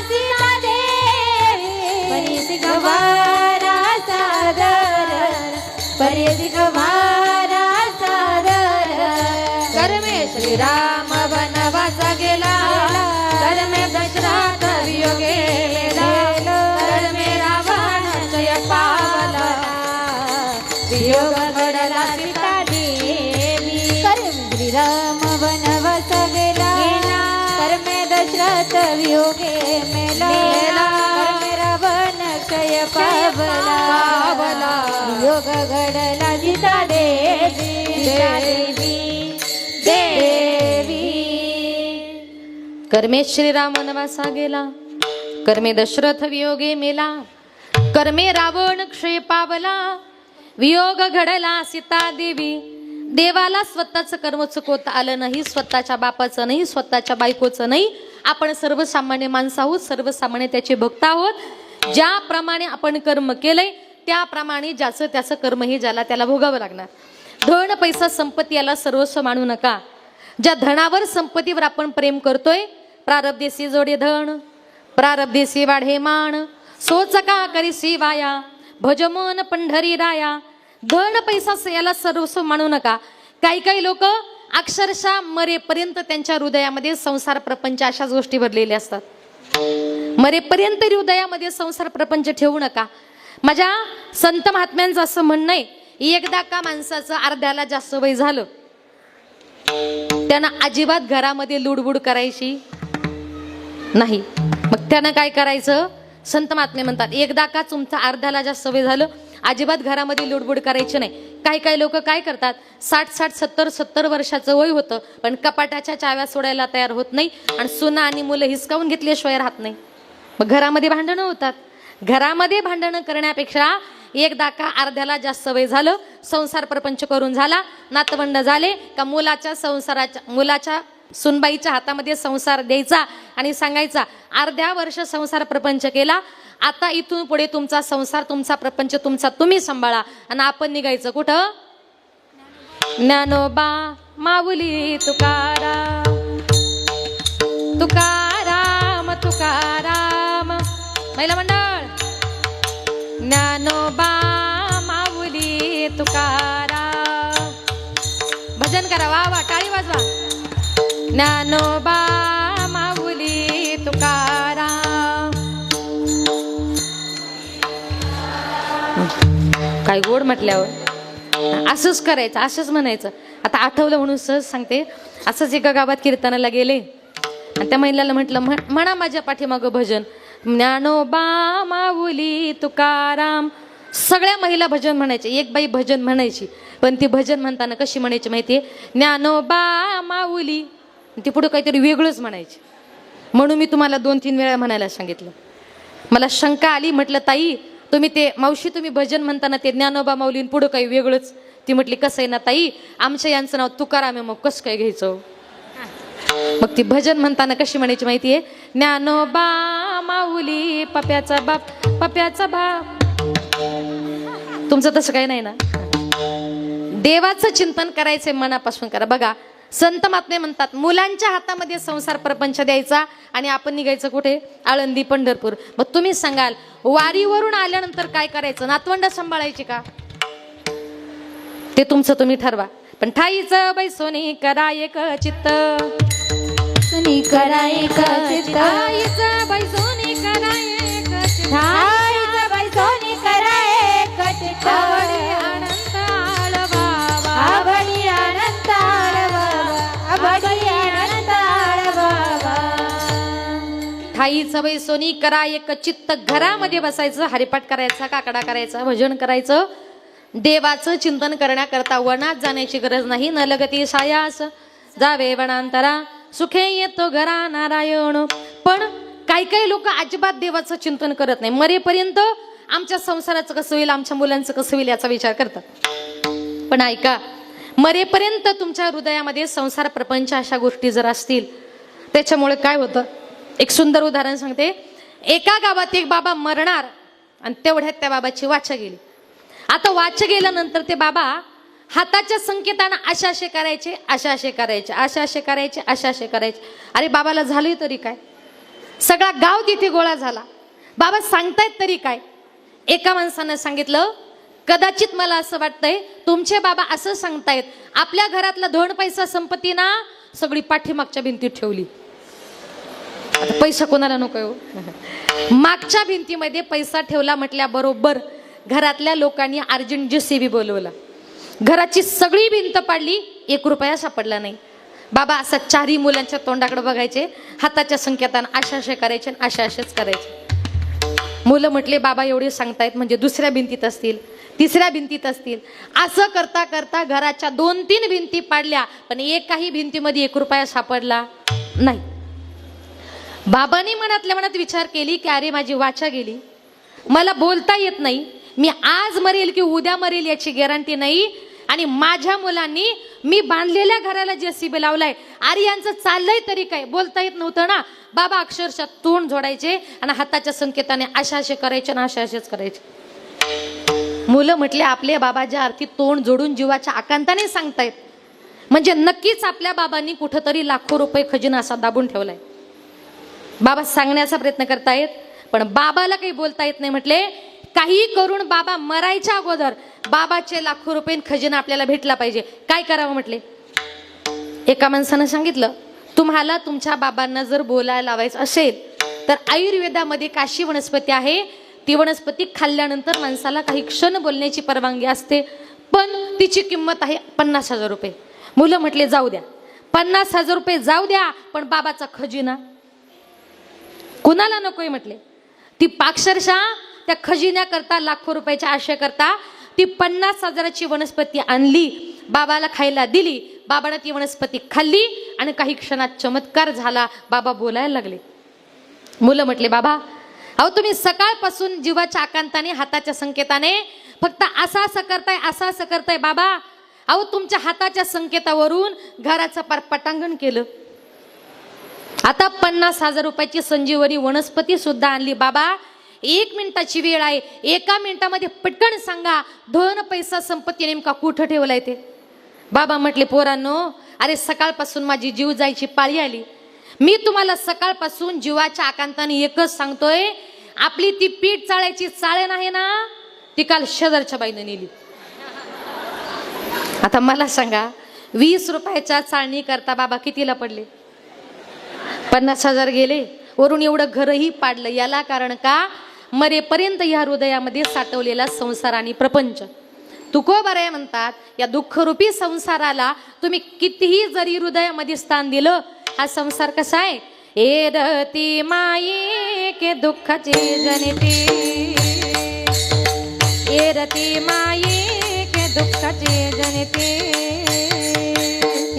सीता देवी पर्यसी गभारा सादर, पर्यसी गभारा सादर. कर्मे श्रीराम वनवासा गेला, कर्मे दशरथ वियोगे मेला, कर्मे रावण जय पावला, वियोग घडला सीता देवी. कर्मे श्रीराम वनवास गेला, कर्मे दशरथ वियोगे मेला, कर्मे रावण क्षय पावला, वियोग घडला सीता देवी, देवी. कर्मे श्रीराम वनवासा गेला, कर्मे दशरथ वियोगे मेला, कर्मे रावण क्षय पावला, वियोग घडला सीता देवी. देवाला स्वतःचं कर्म चुकवता आलं नाही, स्वतःच्या बापाचं नाही, स्वतःच्या बायकोचं नाही. आपण सर्वसामान्य माणसं आहोत, सर्वसामान्य त्याचे भक्त आहोत. ज्याप्रमाणे आपण कर्म केलंय त्याप्रमाणे ज्याचं त्याचं कर्म हे ज्याला त्याला भोगावं लागणार. धन पैसा संपत्ती याला सर्वस्व मानू नका. ज्या धनावर संपत्तीवर आपण प्रेम करतोय, प्रारब्धेसी जोडे धन प्रारब्धेसी वाढे मान, सोचका करी सेवाया, भज मन पंढरी राया. धन पैसा याला सर्वस्व मानू नका. काही काही लोक अक्षरशः मरेपर्यंत त्यांच्या हृदयामध्ये संसार प्रपंच अशाच गोष्टी भरलेल्या असतात. मरेपर्यंत हृदयामध्ये संसार प्रपंच ठेवू नका. माझ्या संत महात्म्यांचं असं म्हणणं आहे, एकदा का माणसाचं अर्ध्याला जास्त वय झालं, त्यानं अजिबात घरामध्ये लुडबुड करायची नाही. मग त्यानं काय करायचं, संत महात्मे म्हणतात एकदा का तुमचं अर्ध्याला जास्त वय झालं, अजिबात घरामध्ये लुडबुड करायची नाही. काही काही लोक काय करतात, 60-70 वर्षाचं वय होतं पण कपाटाच्या चाव्या सोडायला तयार होत नाही आणि सुना आणि मुलं हिसकावून घेतल्याशिवाय राहत नाही. मग घरामध्ये भांडणं होतात. घरामध्ये भांडणं करण्यापेक्षा एकदा का अर्ध्याला जास्त वय झालं, संसार प्रपंच करून झाला, नातवंड झाले का मुलाच्या सुनबाईच्या हातामध्ये संसार द्यायचा आणि सांगायचा अर्ध्या वर्ष संसार प्रपंच केला, आता इथून पुढे तुमचा संसार, तुमचा प्रपंच तुमचा तुम्ही सांभाळा. आणि आपण निघायचं कुठं, ज्ञानोबा माऊली तुकाराम, तुकाराम तुकाराम. महिला मंडळ, ज्ञानोबा माऊली तुकाराम. भजन करा, वा वा, टाळी वाजवा. ज्ञानोबा माऊली तुकाराम. काय गोड म्हटल्यावर असंच करायचं, असंच म्हणायचं. आता आठवलं म्हणून सहज सांगते. असंच एका गावात कीर्तनाला गेले आणि त्या महिलाला म्हटलं, म्हणा माझ्या पाठीमागं भजन, ज्ञानोबा माऊली तुकाराम. सगळ्या महिला भजन म्हणायचे, एक बाई भजन म्हणायची, पण ती भजन म्हणताना कशी म्हणायची माहितीये, ज्ञानोबा माऊली. ती पुढे काहीतरी वेगळंच म्हणायची. म्हणून मी तुम्हाला 2-3 वेळा म्हणायला सांगितलं. मला शंका आली, म्हटलं ताई तुम्ही ते मावशी तुम्ही भजन म्हणताना ते ज्ञानोबा माऊली पुढं काही वेगळंच. ती म्हटली कसं आहे ना ताई, आमच्या यांचं नाव तुकाराम आहे, मग कसं काय घ्यायचं. मग ती भजन म्हणताना कशी म्हणायची माहितीये, ज्ञानोबा माऊली पप्याचा बाप, पप्याचा बाप. तुमचं तसं काही नाही ना. देवाचं चिंतन करायचंय, मनापासून करा. बघा संत महात्मे म्हणतात मुलांच्या हातामध्ये संसार प्रपंच द्यायचा आणि आपण निघायचं कुठे, आळंदी पंढरपूर. मग तुम्ही सांगाल वारीवरून आल्यानंतर काय करायचं, नातवंड सांभाळायची का, ते तुमचं तुम्ही ठरवा. पण ठाईचं बाई सोनी करा एक चित्त, सोनी करा एक चित्त, ठाईचं बाई सोनी करा एक चित्त, ठाईचं बाई सोनी करा एक चित्त. आवडी अनंत आळवावा, आवडी अनंत आळवावा, आवडी अनंत आळवावा. ठाईचं बाई सोनी करा एक चित्त. घरामध्ये बसायचं, हरिपाठ करायचा, काकडा करायचा, भजन करायचं. देवाचं चिंतन करण्याकरता वनात जाण्याची गरज नाही. न लगती सायास जावे वनांतरा, सुखे येतो घरा नारायण. पण काही काही लोक अजिबात देवाचं चिंतन करत नाही. मरेपर्यंत आमच्या संसाराचं कसं होईल, आमच्या मुलांचं कसं होईल याचा विचार करतात. पण ऐका, मरेपर्यंत तुमच्या हृदयामध्ये संसार प्रपंच अशा गोष्टी जर असतील, त्याच्यामुळे काय होतं, एक सुंदर उदाहरण सांगते. एका गावात एक बाबा मरणार आणि तेवढ्यात त्या बाबाची वाचा गेली. आता वाचा गेल्यानंतर ते बाबा हाताच्या संकेतानं अशा असे करायचे, अशा असे करायचे, अशा असे करायचे, अशा असे करायचे. अरे बाबाला झालंय तरी काय, सगळा गाव तिथे गोळा झाला. बाबा सांगतायत तरी काय. एका माणसानं सांगितलं, कदाचित मला असं वाटतंय तुमचे बाबा असं सांगतायत, आपल्या घरातला धन पैसा संपत्ती ना सगळी पाठीमागच्या भिंतीत ठेवली. आता पैसा कोणाला नको हो. मागच्या भिंतीमध्ये पैसा ठेवला म्हटल्याबरोबर घरातल्या लोकांनी अर्जंट JCB बोलवला. घराची सगळी भिंत पाडली, 1 रुपया सापडला नाही. बाबा असा 4ही मुलांच्या तोंडाकडे बघायचे, हाताच्या संकेतानं अशा असे करायचे, अशा असेच करायचे. मुलं म्हटले बाबा एवढे सांगतायत म्हणजे दुसऱ्या भिंतीत असतील, तिसऱ्या भिंतीत असतील. असं करता करता घराच्या 2-3 भिंती पाडल्या, पण एकाही भिंतीमध्ये 1 रुपया सापडला नाही. बाबांनी मनातल्या मनात विचार केली की अरे माझी वाचा गेली, मला बोलता येत नाही, मी आज मरेल की उद्या मरेल याची गॅरंटी नाही, आणि माझ्या मुलांनी मी बांधलेल्या घराला JCB लावलाय. अरे यांचं चाललंय तरी काय, बोलता येत नव्हतं ना. बाबा अक्षरशः तोंड जोडायचे आणि हाताच्या संकेताने अशा असे करायचे ना अशा असेच करायचे. मुलं म्हटले आपले बाबा ज्या अर्थी तोंड जोडून जीवाच्या आकांताने सांगतायत, म्हणजे नक्कीच आपल्या बाबांनी कुठंतरी लाखो रुपये खजिना असा दाबून ठेवलाय. बाबा सांगण्याचा प्रयत्न करतायत, पण बाबाला काही बोलता येत नाही. म्हटले काही करून बाबा मरायच्या अगोदर बाबाचे लाखो रुपये खजिना आपल्याला भेटला पाहिजे. काय करावं म्हटले. एका माणसानं सांगितलं, तुम्हाला तुमच्या बाबांना जर बोलायला लावायचं असेल तर आयुर्वेदामध्ये काशी वनस्पती आहे, ती वनस्पती खाल्ल्यानंतर माणसाला काही क्षण बोलण्याची परवानगी असते, पण तिची किंमत आहे 50,000 रुपये. मुलं म्हटले जाऊ द्या, 50,000 रुपये जाऊ द्या, पण बाबाचा खजिना कुणाला नकोय म्हटले. ती अक्षरशः त्या खजिन्याकरता लाखो रुपयाच्या आशे करता ती 50,000ची वनस्पती आणली, बाबाला खायला दिली. बाबाने ती वनस्पती खाल्ली आणि काही क्षणात चमत्कार झाला, बाबा बोलायला लागले. मुलं म्हटले बाबा, अहो तुम्ही सकाळपासून जीवाच्या आकांताने हाताच्या संकेताने फक्त असं असं करताय, असं असं करताय बाबा. अहो तुमच्या हाताच्या संकेतावरून घराचं पार पटांगण केलं. आता 50,000 रुपयाची संजीवनी वनस्पती सुद्धा आणली बाबा. 1 मिनिटाची वेळ आहे, 1 मिनिटामध्ये पटकन सांगा 2 पैसा संपत्ती नेमका कुठं ठेवलाय ते. बाबा म्हटले पोरांनो, अरे सकाळपासून माझी जीव जायची पाळी आली. मी तुम्हाला सकाळपासून जीवाच्या आकांताने एकच सांगतोय, आपली ती पीठ चाळायची चाळण आहे ना, ती काल शेजारच्या बाईने नेली. आता मला सांगा 20 रुपयाच्या चाळणी करता बाबा कितीला पडले. 50,000 गेले, वरून एवढं घरही पाडलं. याला कारण का, मरेपर्यंत या हृदयामध्ये साठवलेला संसार आणि प्रपंच. तुकोबाराय म्हणतात, या दुःखरूपी संसाराला तुम्ही कितीही जरी हृदयामध्ये स्थान दिलं, हा संसार कसा आहे. एरती माये के दुःखाची जनते, एरती माये के दुःखाची जनते,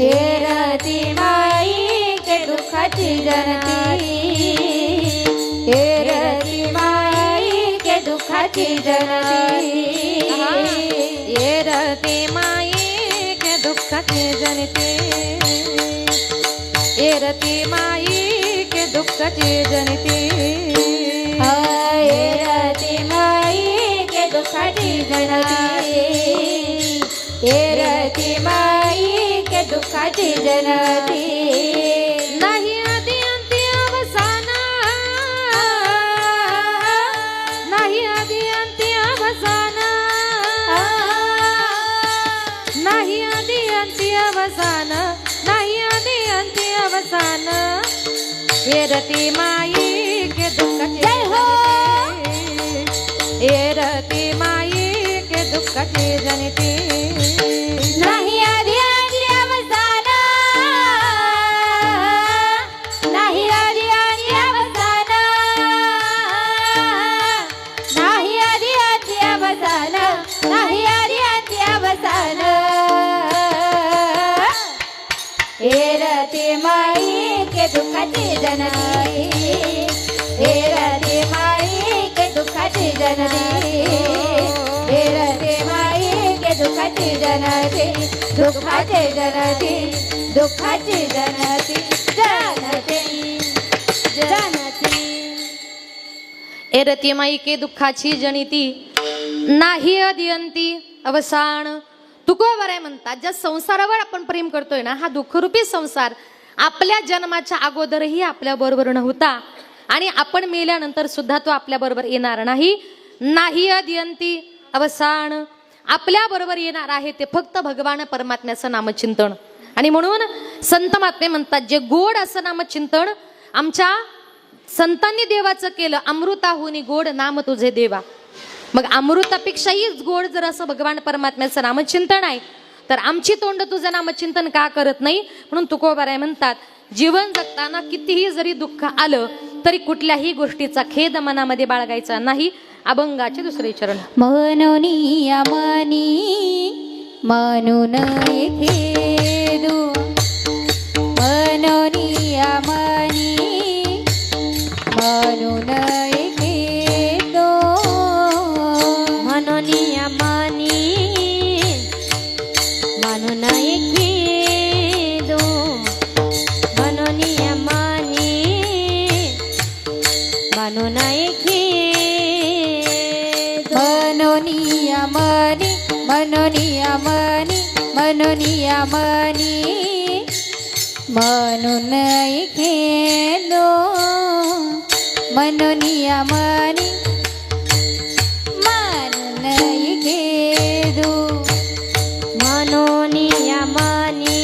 एरती माई के दुःखाची जनती, एरती माई के दुःखाची जनती, एरती माये के दुःखाची जनते, एरती माई के दुःखाची जनते, एरती माई के दुःखाची जनती, एरती माई के दुःखाची जनती. नाही आदि अंती अवसान, नाही आदि अंती अवसान, नाही आदि अंती अवसान, नाही आदि अंती अवसान. एरती माई के दुःखाची जय हो. जनते, एरती माई के दुःखाची जनते. नाही आदि अंती अवसान, नाही आदि अंती अवसान, नाही आदि अंती अवसान, नाही आदि अंती अवसान. एरती माई के दुःखाची जननी, एरती माई के दुःखाची जननी, एरती माई के दुःखाची जननी, दुःखाची जननी, दुःखाची जननी, जननी, जननी. एरती माई के दुःखाची जनिती, नाही अदियंती अवसान. तुकोबाराय म्हणतात, ज्या संसारावर आपण प्रेम करतोय ना, हा दुःखरूपी संसार आपल्या जन्माच्या अगोदरही आपल्या बरोबर नव्हता आणि आपण मेल्यानंतर सुद्धा तो आपल्या बरोबर येणार नाही. नाही अदियंती अवसान. आपल्या बरोबर येणार आहे ते फक्त भगवान परमात्म्याचं नामचिंतन. आणि म्हणून संत महात्मे म्हणतात, जे गोड असं नामचिंतन आमच्या संतांनी देवाचं केलं, अमृताहुनी गोड नाम तुझे देवा. मग अमृतापेक्षाही गोड जर असं भगवान परमात्म्याचं नामचिंतन आहे, तर आमची तोंड तुझं नामचिंतन का करत नाही. म्हणून तुकोबाराय म्हणतात, जीवन जगताना कितीही जरी दुःख आलं तरी कुठल्याही गोष्टीचा खेद मनामध्ये बाळगायचा नाही. अभंगाचे 2रे चरण. मनोनिया मनी म्हणून खेदू, मनोनिया मनी म्हणून खेदो, मनोनिया मनी म्हणून खेदो, मनोनिया मनी म्हणून मनोनिया मनी, मनोनिया मनी, मनोनिया मनी म्हणून खेदो. मनोनिया मनी मान नाही घेदू मनोनिया मनी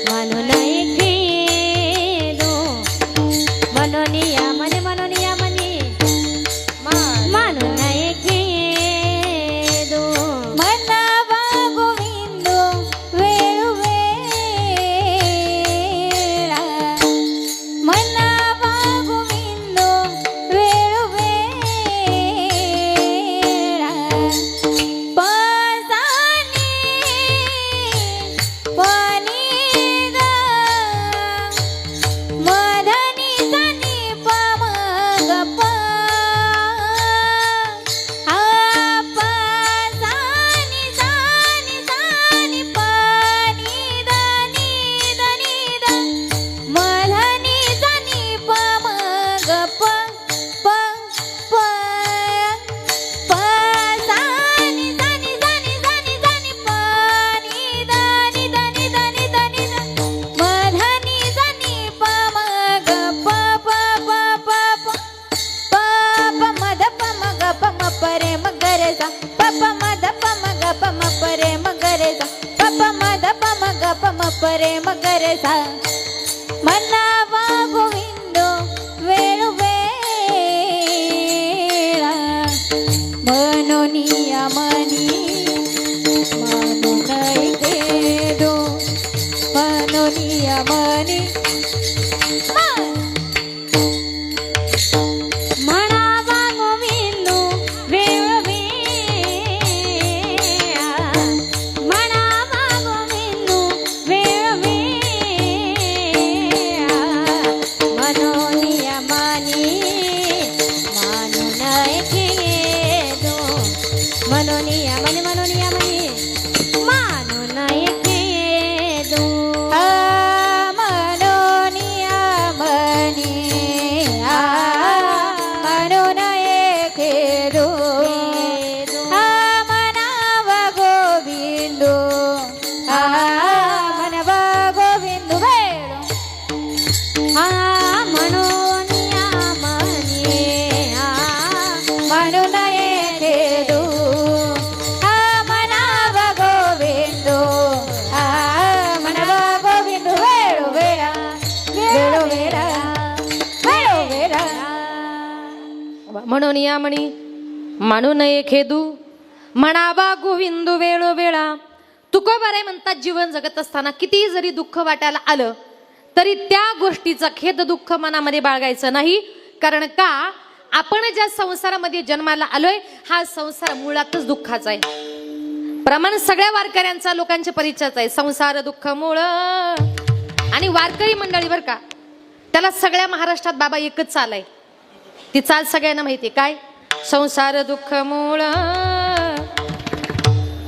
मानू नाही घेदू मनोनिया मनी मानू नाही घेदू मनावा गोविंदो वेळू वेळा मनावा गोविंदो वेळू वेळा पासानी पाणी गा मधनी तनी पमग पा पासानी सानी सानी पाणी दनी दनी द मधनी तनी पमग प प प पासानी सानी सानी सानी सानी पाणी दनी दनी दनी दनी द मधनी तनी पमग प प प प प प मद प मग प म परे मगरे सा प मद प मग प म परे मगरे सा प मद प मग प म परे मगरे सा मनावा गोविंदो वेळू वेळा मनोनिया मनी मानू नाही घेदो मनोनिया मनी मनावा गोविंदो वेळू वेळा मनावा गोविंदो वेळू वेळा मनोनिया मनी मानू नाही घेदो मनोनिया मनी मानू नाही घेदो मनोनिया मनी मानू नाही घेदो मनावा गोविंदो मनवा गोविंदो वेळो मनोनिया मनी मानू नाही घेदो मनावा गोविंदो मनवा गोविंदो वेळो वेळा वेळो वेळा वेळो वेळा म्हणून या म्हणी मानू नये खेदू म्हणावा गोविंदू वेळो वेळा. तुकोबाराय म्हणतात जीवन जगत असताना कितीही जरी दुःख वाटायला आलं तरी त्या गोष्टीचा खेद दुःख मनामध्ये बाळगायचं नाही. कारण का आपण ज्या संसारामध्ये जन्माला आलोय हा संसार मुळातच दुःखाचा आहे. प्रमाण सगळ्या वारकऱ्यांचा लोकांच्या परिचयाच आहे. संसार दुःख मूळ आणि वारकरी मंडळी बर का त्याला सगळ्या महाराष्ट्रात बाबा एकच चाल आहे. ती चाल सगळ्यांना माहिती आहे काय संसार दुःख मूळ.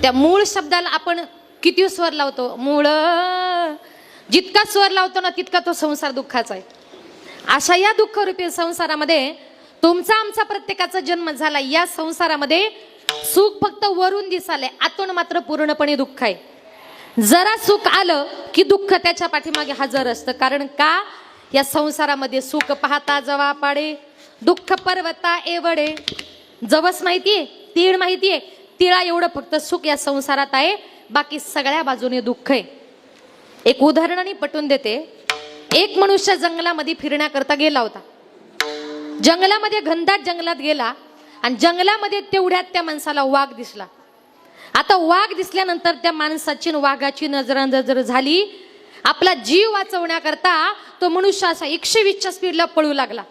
त्या मूळ शब्दाला आपण किती स्वर लावतो मूळ जितका स्वर लावतो ना तितका तो संसार दुःखाचा आहे. अशा या दुःखरूपी संसारामध्ये तुमचा आमचा प्रत्येकाचा जन्म झाला. या संसारामध्ये सुख फक्त वरून दिसाले आतून मात्र पूर्णपणे दुःख आहे. जरा सुख आलं की दुःख त्याच्या पाठीमागे हजर असतं. कारण का या संसारामध्ये सुख पाहता जवा पाडे दुःख पर्वता एवढे. जवस माहितीये तीळ माहितीये तिळा एवढं फक्त सुख या संसारात आहे बाकी सगळ्या बाजूने दुःख आहे. एक उदाहरणाने पटवून देते. एक मनुष्य जंगलामध्ये फिरण्याकरता गेला होता. जंगलामध्ये घनदाट जंगलात गेला आणि जंगलामध्ये तेवढ्यात त्या माणसाला वाघ दिसला. आता वाघ दिसल्यानंतर त्या माणसाची वाघाची नजरानजर झाली. आपला जीव वाचवण्याकरता तो मनुष्य असा 120च्या स्पीडला पळू लागला.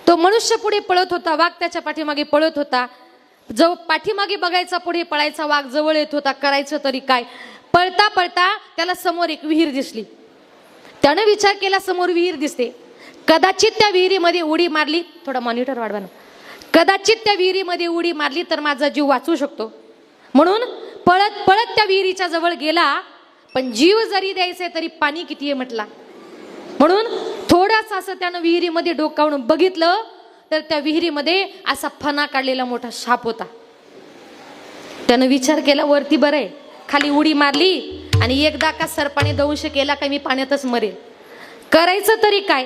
तो मनुष्य पुढे पळत होता वाघ त्याच्या पाठीमागे पळत होता. जो पाठीमागे बघायचा पुढे पळायचा वाघ जवळ येत होता. करायचं तरी काय. पळता पळता त्याला समोर एक विहीर दिसली. त्याने विचार केला समोर विहीर दिसते कदाचित त्या विहिरीमध्ये उडी मारली. थोडा मॉनिटर वाढवा ना. कदाचित त्या विहिरीमध्ये उडी मारली तर माझा जीव वाचू शकतो. म्हणून पळत पळत त्या विहिरीच्या जवळ गेला. पण जीव जरी द्यायचे तरी पाणी किती आहे म्हटला. म्हणून थोडासा असं त्यानं विहिरीमध्ये डोकावून बघितलं तर त्या विहिरीमध्ये असा फणा काढलेला मोठा साप होता. त्यानं विचार केला वरती बरं आहे. खाली उडी मारली आणि एकदा का सर्पाने दंश केला का मी पाण्यातच मरेल. करायचं तरी काय.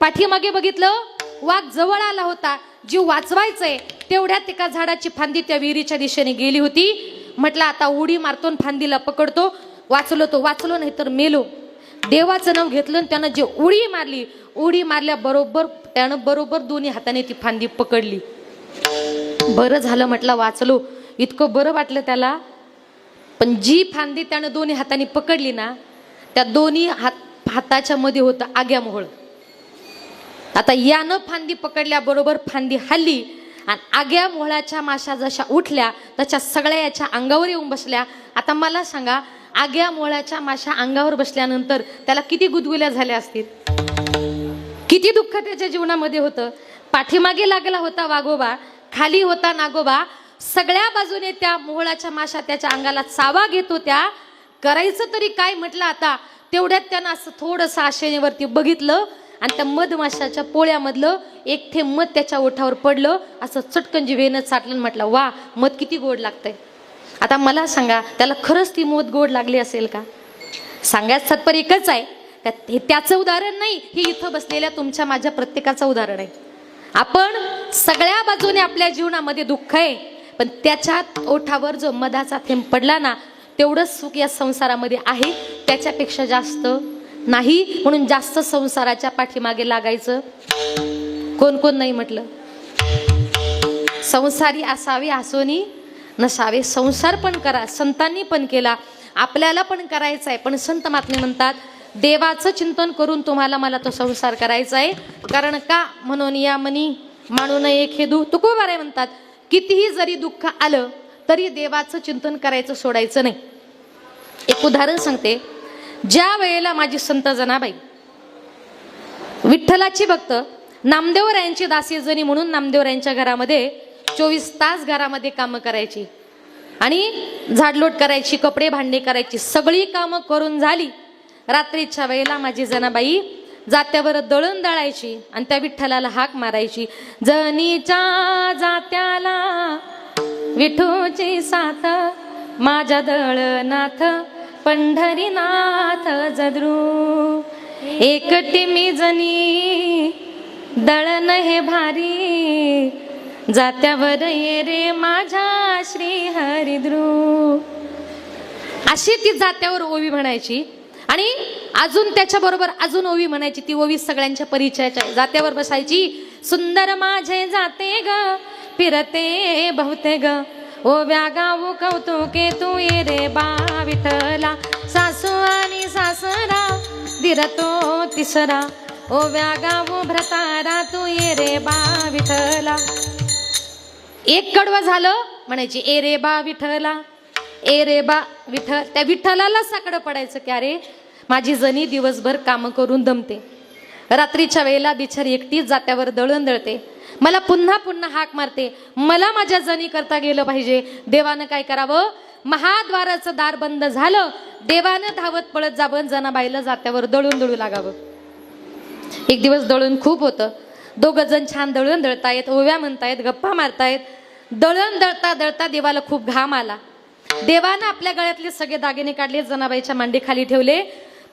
पाठीमागे बघितलं, वाघ जवळ आला होता, जीव वाचवायचंय तेवढ्यात एका झाडाची फांदी त्या विहिरीच्या दिशेने गेली होती. म्हटलं आता उडी मारतो, फांदीला पकडतो, वाचलो नाही तर मेलो. देवाचं नाव घेतलं आणि त्यानं जे उडी मारल्याबरोबर त्यानं बरोबर दोन्ही हाताने ती फांदी पकडली. बरं झालं म्हटलं वाचलो, इतकं बरं वाटलं त्याला. पण जी फांदी त्यानं दोन्ही हाताने पकडली ना, त्या दोन्ही हाताच्या मध्ये होतं आग्यामोहळ. आता यानं फांदी पकडल्याबरोबर फांदी हल्ली आणि आग्या मोहळाच्या माशा जशा उठल्या तशा सगळ्या याच्या अंगावर येऊन बसल्या. आता मला सांगा, आग्या मोहळाच्या माशा अंगावर बसल्यानंतर त्याला किती गुदगुल्या झाल्या असतील, किती दुःख त्याच्या जीवनामध्ये होतं. पाठीमागे लागला होता वाघोबा, खाली होता नागोबा, सगळ्या बाजूने त्या मोहळाच्या माशा त्याच्या अंगाला चावा घेत होत्या. करायचं तरी काय म्हटलं आता. तेवढ्यात त्यानं असं थोडंसं आशेनेवरती बघितलं आणि त्या मधमाशाच्या पोळ्यामधलं एक थेंब मध त्याच्या ओठावर पडलं. असं चटकन जिभेनं चाटलं. म्हटलं वा, मध किती गोड लागतंय. आता मला सांगा, त्याला खरंच ती मध गोड लागली असेल का? सांगायचं तात्पर्य एकच आहे, हे त्याचं उदाहरण नाही, हे इथं बसलेल्या तुमच्या माझ्या प्रत्येकाचं उदाहरण आहे. आपण सगळ्या बाजूने आपल्या जीवनामध्ये दुःख आहे, पण त्याच्यात ओठावर जो मधाचा थेंब पडला ना, तेवढंच सुख या संसारामध्ये आहे, त्याच्यापेक्षा जास्त नाही. म्हणून जास्त संसाराच्या पाठीमागे लागायचं कोण कोण नाही म्हटलं. संसारी असावे असोनी नसावे, संसार पण करा, संतांनी पण केला, आपल्याला पण करायचा आहे. पण संत महात्मे म्हणतात, देवाचं चिंतन करून तुम्हाला मला तो संसार करायचा आहे. कारण का म्हणून या मनी मानू नये खेदू. तुकोबाराय म्हणतात, कितीही जरी दुःख आलं तरी देवाचं चिंतन करायचं सोडायचं नाही. एक उदाहरण सांगते. ज्या वेळेला माझी संत जनाबाई विठ्ठलाची भक्त नामदेवरायांची दासीजनी म्हणून नामदेवरायांच्या घरामध्ये 24 तास घरामध्ये कामं करायची आणि झाडलोट करायची, कपडे भांडे करायची, सगळी कामं करून झाली. रात्रीच्या वेळेला माझी जनाबाई जात्यावर दळण दळायची आणि त्या विठ्ठलाला हाक मारायची, जनीच्या जात्याला विठूची साथ, माझ्या दळनाथ पंढरीनाथ जद्रू. एकटी मी जनी दळण हे भारी, जात्यावर ये रे माझ्या श्री हरिद्रू. अशी ती जात्यावर ओवी म्हणायची आणि अजून त्याच्याबरोबर अजून ओवी म्हणायची. ती ओवी सगळ्यांच्या परिचयाची आहे. जात्यावर बसायची, सुंदर माझे जाते ग फिरते बहुते ग, ओव्या गाऊ कौतुके तू ये रे बा विठ्ठला, सासू आणि सासरा दिरतो तिसरा, ओव्या गाऊ भ्रतारा तू ये रे बा विठ्ठला. एक कडवं झालं म्हणायची, ए रे बा विठ्ठला, ए रे बा विठ्ठल. त्या विठ्ठलाला साकडं पडायचं की अरे माझी जनी दिवसभर कामं करून दमते, रात्रीच्या वेळेला बिचारी एकटीच जात्यावर दळण दळते, मला पुन्हा पुन्हा हाक मारते, मला माझ्या जनी करता गेलं पाहिजे. देवानं काय करावं, महाद्वाराचं दार बंद झालं, देवानं धावत पळत जावं, जनाबाईला जात्यावर दळून दळू लागावं. एक दिवस दळून खूप होतं, दोघं जण छान दळण दळतायत, ओव्या म्हणतायत, गप्पा मारतायत. दळण दळता दळता देवाला खूप घाम आला. देवानं आपल्या गळ्यातले सगळे दागिने काढले, जनाबाईच्या मांडी खाली ठेवले.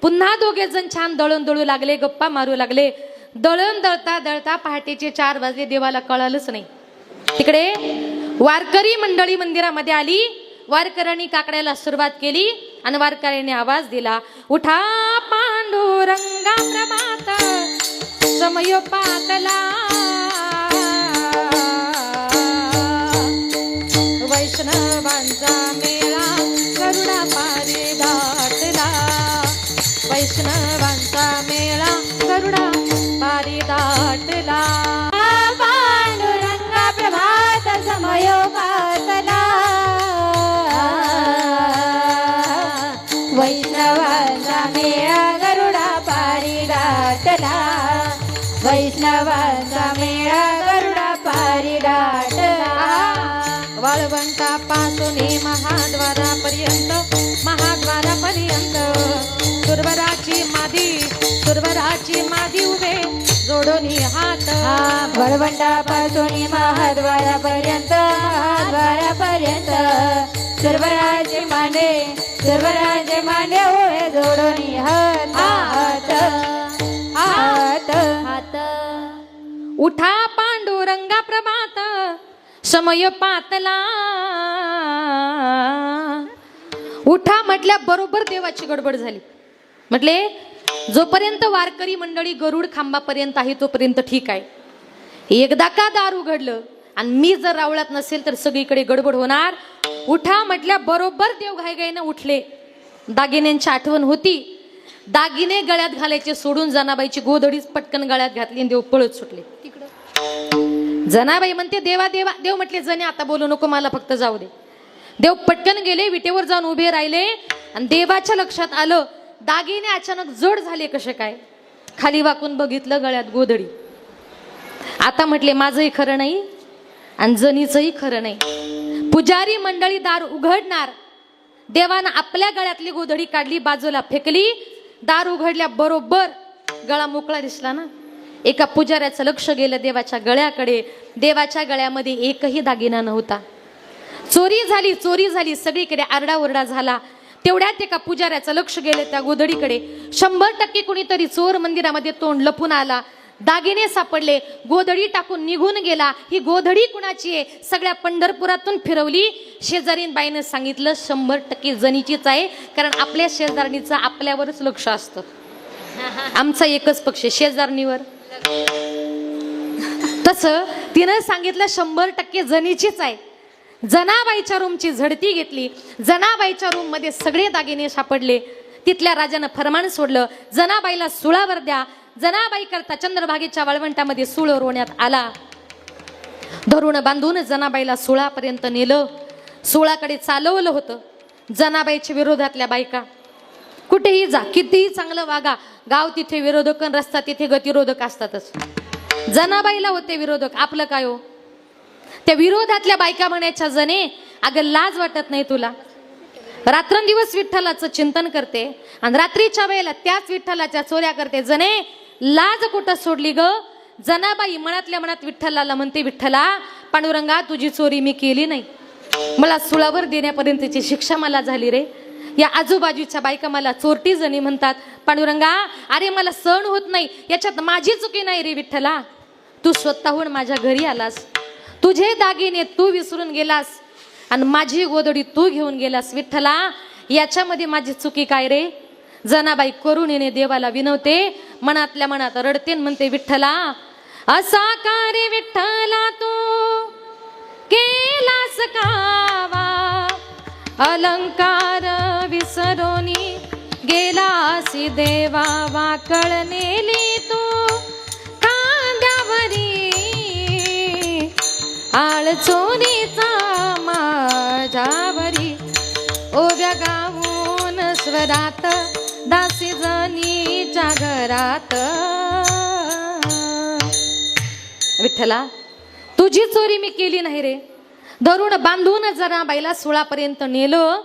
पुन्हा दोघे जण छान दळण दळू लागले, गप्पा मारू लागले. दळण दळता दळता पहाटेचे 4 वाजले, देवाला कळालंच नाही. तिकडे वारकरी मंडळी मंदिरामध्ये आली. वारकऱ्यांनी काकड्याला सुरुवात केली आणि वारकऱ्यांनी आवाज दिला, उठा पांडुरंगा प्रभात समय पातला, वैष्णवांचा मेळा गरुडा पारी दाटला, वैष्णवांचा मेळा गरुडा पारी दाटला. पांडुरंगा प्रभात समय पातला, वैष्णवांचा मेळा गरुडा पारी दाटला, वैष्णवांचा मेळा गरुडा पारी दाटला. वाळवंटापासून महाद्वारापर्यंत, महाद्वारापर्यंत सुरवराची मादी उभे जोडोनी हात. वळवंटापासून महाद्वारापर्यंत, महाद्वारापर्यंत सुरवराचे मांडे उभे जोडोनी हात, हात हात हात उठा पांडुरंगा प्रभात समय पातला. उठा म्हटल्या बरोबर देवाची गडबड झाली. म्हटले जोपर्यंत वारकरी मंडळी गरुड खांबापर्यंत आहे तोपर्यंत ठीक आहे. एकदा का दार उघडलं आणि मी जर रावळात नसेल तर सगळीकडे गडबड होणार. उठा म्हटल्या बरोबर देव घाईघाईनं उठले. दागिन्यांची आठवण होती. दागिने गळ्यात घालायचे सोडून जनाबाईची गोधडीच पटकन गळ्यात घातली आणि देव पळत सुटले. जनाबाई म्हणते देवा देवा. देव म्हटले जने आता बोलू नको, मला फक्त जाऊ दे. देव पटकन गेले, विटेवर जाऊन उभे राहिले आणि देवाच्या लक्षात आलं दागिने अचानक जड झाले कसे काय. खाली वाकून बघितलं, गळ्यात गोधडी. आता म्हटले माझंही खरं नाही आणि जनीचंही खरं नाही. पुजारी मंडळी दार उघडणार. देवानं आपल्या गळ्यातली गोधडी काढली, बाजूला फेकली. दार उघडल्या बरोबर गळा मोकळा दिसला ना. एका पुजाऱ्याचं लक्ष गेलं देवाच्या गळ्याकडे. देवाच्या गळ्यामध्ये एकही दागिना नव्हता. चोरी झाली, चोरी झाली, सगळीकडे आरडाओरडा झाला. तेवढ्यात एका पुजाऱ्याचं लक्ष गेलं त्या गोधडीकडे. 100% कुणीतरी चोर मंदिरामध्ये तोंड लपून आला. दागिने सापडले, गोधडी टाकून निघून गेला. ही गोधडी कुणाची आहे? सगळ्या पंढरपुरातून फिरवली. शेजारीन बाईनं सांगितलं 100% जनीचीच आहे, कारण आपल्या शेजारणीचं आपल्यावरच लक्ष असतं. आमचा एकच पक्ष शेजारणीवर. तसं तिनं सांगितलं 100% जनीचीच आहे. जनाबाईच्या रूमची झडती घेतली. जनाबाईच्या रूम मध्ये सगळे दागिने सापडले. तिथल्या राजानं फरमान सोडलं जनाबाईला सुळावर द्या. जनाबाई करता चंद्रभागेच्या वाळवंटामध्ये सूळ रोवण्यात आला. धरून बांधून जनाबाईला सुळापर्यंत नेलं. सुळाकडे चालवलं होतं. जनाबाईच्या विरोधातल्या बायका कुठेही जा, कितीही चांगलं वागा, गाव तिथे विरोधक, रस्ता तिथे गतिरोधक असतातच. जनाबाईला होते विरोधक. आपलं काय हो? त्या विरोधातल्या बायका म्हणायच्या जने अगं लाज वाटत नाही तुला? रात्रंदिवस विठ्ठलाचं चिंतन करते आणि रात्रीच्या वेळेला त्याच विठ्ठलाच्या चोऱ्या करते. जने लाज कुठं सोडली ग? जनाबाई मनातल्या मनात विठ्ठलाला म्हणते विठ्ठला पांडुरंगा तुझी चोरी मी केली नाही, मला सुळावर देण्यापर्यंतची शिक्षा मला झाली रे. या आजूबाजूच्या बायका मला चोरटी जणी म्हणतात. पांडुरंगा अरे मला सहन होत नाही, याच्यात माझी चुकी नाही रे विठ्ठला. तू स्वतःहून माझ्या घरी आलास, तुझे दागिने तू विसरून गेलास आणि माझी गोधडी तू घेऊन गेलास. विठ्ठला याच्यामध्ये माझी चुकी काय रे? जनाबाई करुणेने देवाला विनवते, मनातल्या मनात रडते, म्हणते विठ्ठला असा का रे विठ्ठला तू केलास कावा, अलंकार विसरोनी गेलासी देवा, वाकळ नेली तू कांद्यावरी आळ चोरीचा माझ्यावरी. ओव्या गाऊन स्वरात दासी जनीच्या घरात. विठ्ठला तुझी चोरी मी केली नाही रे. धरून बांधून जनाबाईला सुळापर्यंत नेलं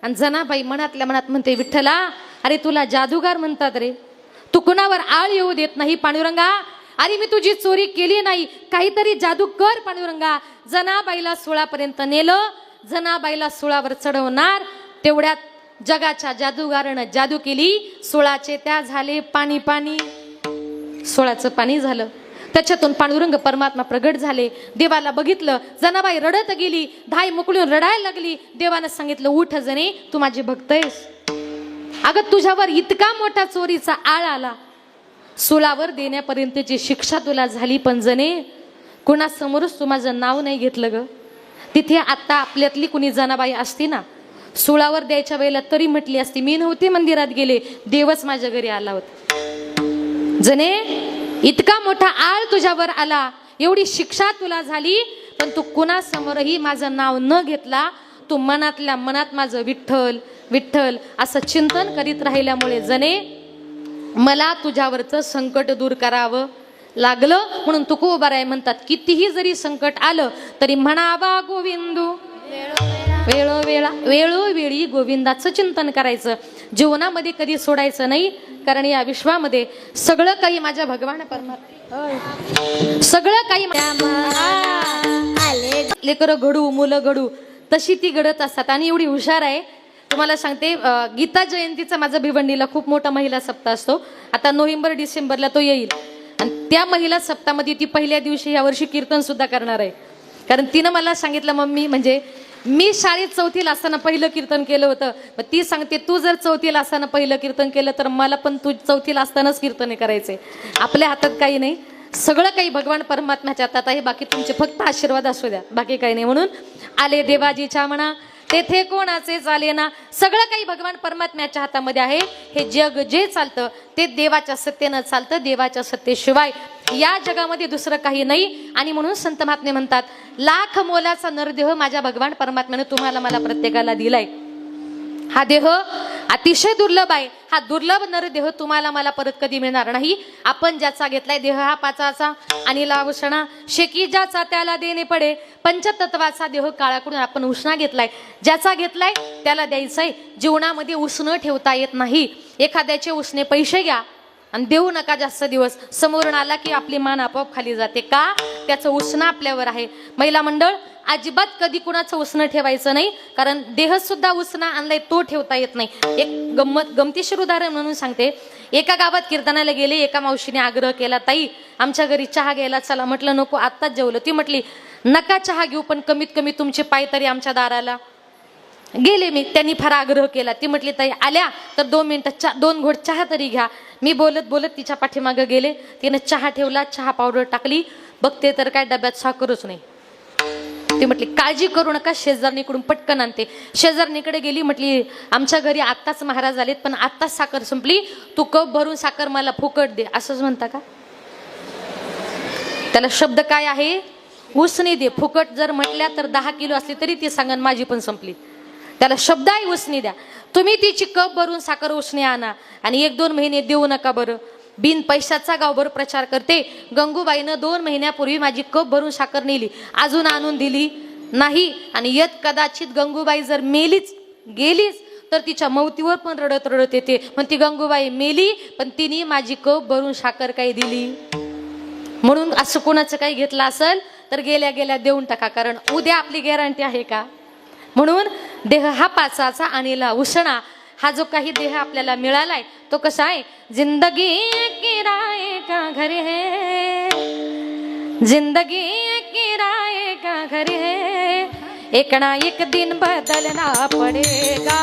आणि जनाबाई मनातल्या मनात म्हणते विठ्ठला अरे तुला जादूगार म्हणतात रे, तू कुणावर आळ येऊ देत नाही पांडुरंगा. अरे मी तुझी चोरी केली नाही, काहीतरी जादू कर पांडुरंगा. जनाबाईला सुळापर्यंत नेलं. जनाबाईला सुळावर चढवणार तेवढ्यात जगाच्या जादूगारानं जादू केली. सुळाचे त्या झाले पाणी पाणी. सुळाचं पाणी झालं, त्याच्यातून पांडुरंग परमात्मा प्रगट झाले. देवाला बघितलं, जनाबाई रडत गेली, धाय मोकळून रडायला लागली. देवानं सांगितलं उठ जने तू माझी भक्त आहेस. अगं तुझ्यावर इतका मोठा चोरीचा आळ आला, सुळावर देण्यापर्यंतची शिक्षा तुला झाली, पण जने कुणासमोरच तू माझं नाव नाही घेतलं ग. तिथे आता आपल्यातली कुणी जनाबाई असती ना, सुळावर द्यायच्या वेळेला तरी म्हटली असती मी नव्हते मंदिरात गेले, देवच माझ्या घरी आला होता. जने इतका मोठा आळ तुझ्यावर आला, एवढी शिक्षा तुला झाली, पण तू कुणासमोरही माझं नाव न घेतला. तू मनातल्या मनात माझं विठ्ठल विठ्ठल असं चिंतन करीत राहिल्यामुळे जने मला तुझ्यावरचं संकट दूर करावं लागलं. म्हणून तुकोबाराय म्हणतात कितीही जरी संकट आलं तरी म्हणावा गोविंदू वेळोवेळी गोविंदाचं चिंतन करायचं. जीवनामध्ये कधी सोडायचं नाही, कारण या विश्वामध्ये सगळं काही माझ्या भगवान परमात्मा, सगळं काही लेकरं घडू मुलं घडू तशी ती घडत असतात. आणि एवढी हुशार आहे तुम्हाला सांगते. गीता जयंतीचा माझा भिवंडीला खूप मोठा महिला सप्ताह असतो. आता नोव्हेंबर डिसेंबरला तो येईल आणि त्या महिला सप्ताहामध्ये ती पहिल्या दिवशी यावर्षी कीर्तन सुद्धा करणार आहे. कारण तिनं मला सांगितलं, मम्मी म्हणजे मी शाळेत चौथीला असताना पहिलं कीर्तन केलं होतं. मग ती सांगते, तू जर चौथीला असताना पहिलं कीर्तन केलं तर मला पण तू चौथीला असतानाच कीर्तन करायचे. आपल्या हातात काही नाही, सगळं काही भगवान परमात्म्याच्या हातात आहे. बाकी तुमचे फक्त आशीर्वाद असू द्या, बाकी काही नाही. म्हणून आले देवाजीच्या म्हणा तेथे कोणाचे चाले ना, सगळं काही भगवान परमात्म्याच्या हातामध्ये आहे. हे जग जे चालतं ते देवाच्या सत्तेनं चालतं. देवाच्या सत्तेशिवाय या जगामध्ये दुसरं काही नाही. आणि म्हणून संत महात्मे म्हणतात, लाख मोलाचा नरदेह माझ्या भगवान परमात्म्यानं तुम्हाला मला प्रत्येकाला दिलाय. हा देह अतिशय दुर्लभ आहे. हा दुर्लभ नरदेह तुम्हाला मला परत कधी मिळणार नाही. आपण ज्याचा घेतलाय देह हा पाचाचा आणि लावसणा शेकी ज्याचा त्याला देणे पडे. पंचतत्वाचा देह काळाकडून आपण उष्णा घेतलाय. ज्याचा घेतलाय त्याला द्यायचंय. जीवनामध्ये उष्ण ठेवता येत नाही. एखाद्याचे उसने पैसे घ्या आणि देऊ नका जास्त दिवस. समोरून आला की आपली मान आपोआप खाली जाते. का? त्याचं उष्ण आपल्यावर आहे. महिला मंडळ, अजिबात कधी कुणाचं उसणं ठेवायचं नाही. कारण देह सुद्धा उसणा आणलाय तो ठेवता येत नाही. एक गमतीशीर उदाहरण म्हणून सांगते. एका गावात कीर्तनाला गेले. एका मावशीने आग्रह केला, ताई आमच्या घरी चहा घ्यायला चला. म्हटलं नको, आत्ताच जेवलं. ती म्हटली, नका चहा घेऊ, पण कमीत कमी तुमचे पाय तरी आमच्या दाराला. गेले मी. त्यांनी फार आग्रह केला. ती म्हटली, ताई आल्या तर 2 मिनिटं 2 घोट चहा तरी घ्या. मी बोलत बोलत तिच्या पाठीमागं गेले. तिने चहा ठेवला, चहा पावडर टाकली. बघते तर काय डब्यात साखरच नाही. ती म्हटली, काळजी करू नका, शेजारणीकडून पटकन आणते. शेजारणीकडे गेली. म्हटली, आमच्या घरी आत्ताच महाराज आलेत, पण आत्ताच साखर संपली. तू कप भरून साखर मला फुकट दे. असंच म्हणता का? त्याला शब्द काय आहे? उसने दे. फुकट जर म्हटल्या तर 10 किलो असली तरी ती सांगन माझी पण संपली. त्याला शब्द आहे उसने द्या. तुम्ही तिची कप भरून साखर उसने आणा आणि 1-2 महिने देऊ नका बरं. बिन पैशाचा गावभर प्रचार करते. गंगूबाईनं 2 महिन्यापूर्वी माझी कप भरून साखर नेली, अजून आणून दिली नाही. आणि यत कदाचित गंगूबाई जर मेलीच गेलीच तर तिच्या मौतीवर पण रडत रडत येते. पण ती गंगूबाई मेली पण तिने माझी कप भरून साखर काही दिली. म्हणून असं कोणाचं काही घेतलं असेल तर गेल्या गेल्या देऊन टाका. कारण उद्या आपली गॅरंटी आहे का? म्हणून देह हा पाचाचा आणि ला उसणा. हा जो काही देह आपल्याला मिळालाय तो कसा आहे? जिंदगी किराए का घर है, जिंदगी किराए का घर है, एक ना एक दिन बदलना पड़ेगा.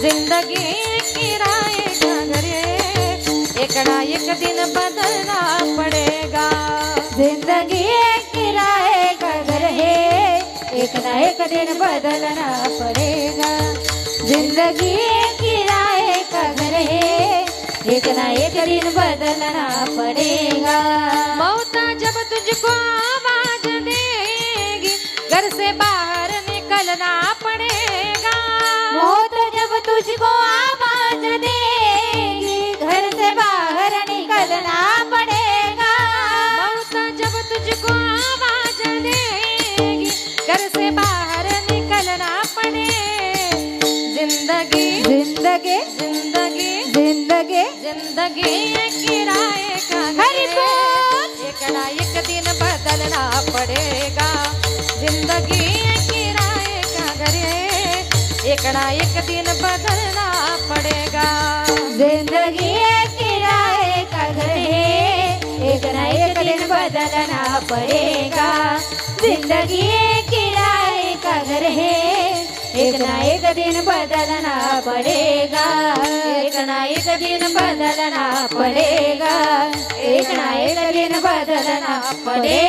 जिंदगी किराए का घर है, एक ना एक दिन बदलना पड़ेगा. जिंदगी किराए का घर है, एक ना एक दिन बदलना पड़ेगा. जिंदगी किराए का घर है, एक ना एक दिन बदलना पड़ेगा. मौत जब तुझको आवाज देगी घर से बाहर निकलना पड़ेगा. मौत जब तुझको आवाज देगी घर से बाहर निकलना पड़ेगा. मौत जब तुझको आवाज देगी घर से बाहर निकलना पड़ेगा. जिंदगी जिंदगी जिंदगी जिंदगी जिंदगी किराए का घर है, एक ना एक दिन बदलना पड़ेगा. जिंदगी किराए का घर है, एक ना एक दिन बदलना पड़ेगा. जिंदगी किराए का घर है, एक ना एक दिन बदलना पड़ेगा. जिंदगी किराए का घर है, एक ना एक दिन बदलना पड़ेगा. एक ना एक दिन बदलना पड़ेगा. एक ना एक दिन बदलना पड़ेगा.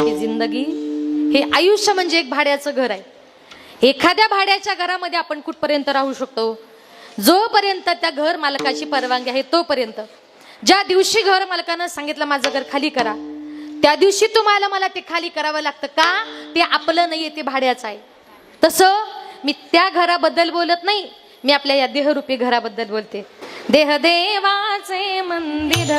ही जिंदगी, हे आयुष्य म्हणजे एक भाड्याचं घर आहे. एखाद्या भाड्याच्या घरामध्ये आपण कुठपर्यंत राहू शकतो? जोपर्यंत त्या घर मालकाची परवानगी आहे तोपर्यंत. ज्या दिवशी घर मालकानं सांगितलं माझं घर खाली करा, त्या दिवशी तुम्हाला मला ते खाली करावं लागतं. का? ते आपलं नाहीये, ते भाड्याचं आहे. तसं मी त्या घराबद्दल बोलत नाही, मी आपल्या या देहरूपी घराबद्दल बोलते. देह देवाचे मंदिर.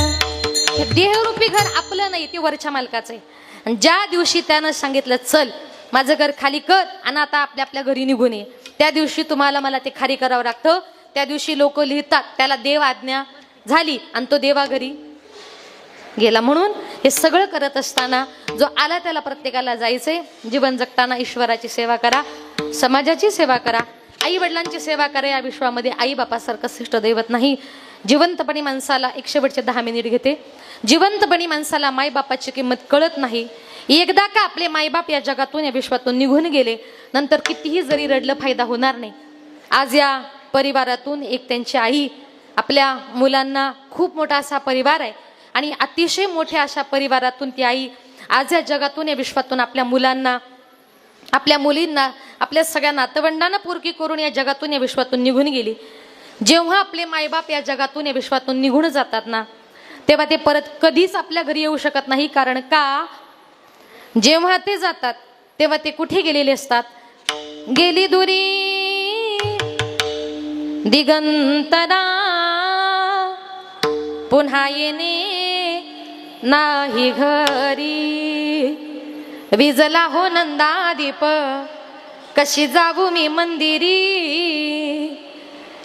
देहरूपी घर आपलं नाही, ते वरच्या मालकाचं आहे. आणि ज्या दिवशी त्यानं सांगितलं चल माझं घर खाली कर आणि आता आपल्या आपल्या घरी निघून ये, त्या दिवशी तुम्हाला मला ते खाली करावं लागतं. त्या दिवशी लोक लिहितात त्याला देव आज्ञा झाली आणि तो देवा घरी गेला. म्हणून हे सगळं करत असताना जो आला त्याला प्रत्येकाला जायचंय. जीवन जगताना ईश्वराची सेवा करा, समाजाची सेवा करा, आई वडिलांची सेवा करा. या विश्वामध्ये आई बापासारखं श्रेष्ठ दैवत नाही. जिवंतपणी माणसाला एक शेवटचे 10 मिनिट घेते. जिवंतपणी माणसाला मायबापाची किंमत कळत नाही. एकदा का आपले मायबाप या जगातून या विश्वातून निघून गेले नंतर कितीही जरी रडलं फायदा होणार नाही. आज या परिवारातून एक त्यांची आई आपल्या मुलांना, खूप मोठा असा परिवार आहे आणि अतिशय मोठ्या अशा परिवारातून ती आई आज या जगातून या विश्वातून आपल्या मुलांना, आपल्या मुलींना, आपल्या सगळ्या नातवंडांना पोरकी करून या जगातून या विश्वातून निघून गेली. जेव्हा आपले मायबाप या जगातून या विश्वातून निघून जातात ना, तेव्हा ते परत कधीच आपल्या घरी येऊ शकत नाही. कारण का, जेव्हा ते जातात तेव्हा ते कुठे गेलेले असतात? गेली दुरी दिगंतरा, पुन्हा येणे नाही घरी. विजला हो नंदादीप, कशी जाऊ मी मंदिरी.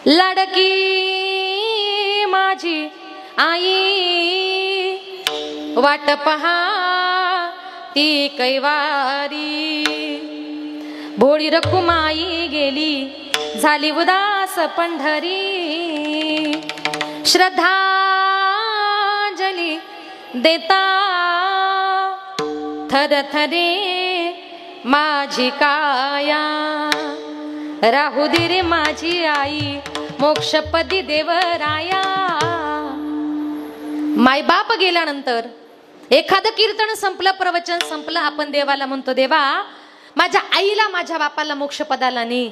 लाडकी माझी आई, वाट पहा ती कैवारी. भोळी रखुमाई गेली, झाली उदास पंढरी. श्रद्धांजली देता थरथरे माझी काया. राहू दे रे माझी आई, मोक्षपदी देवराया. मायबाप गेल्यानंतर एखादं कीर्तन संपलं, प्रवचन संपलं, आपण देवाला म्हणतो, देवा माझ्या आईला, माझ्या बापाला मोक्षपदाला ने.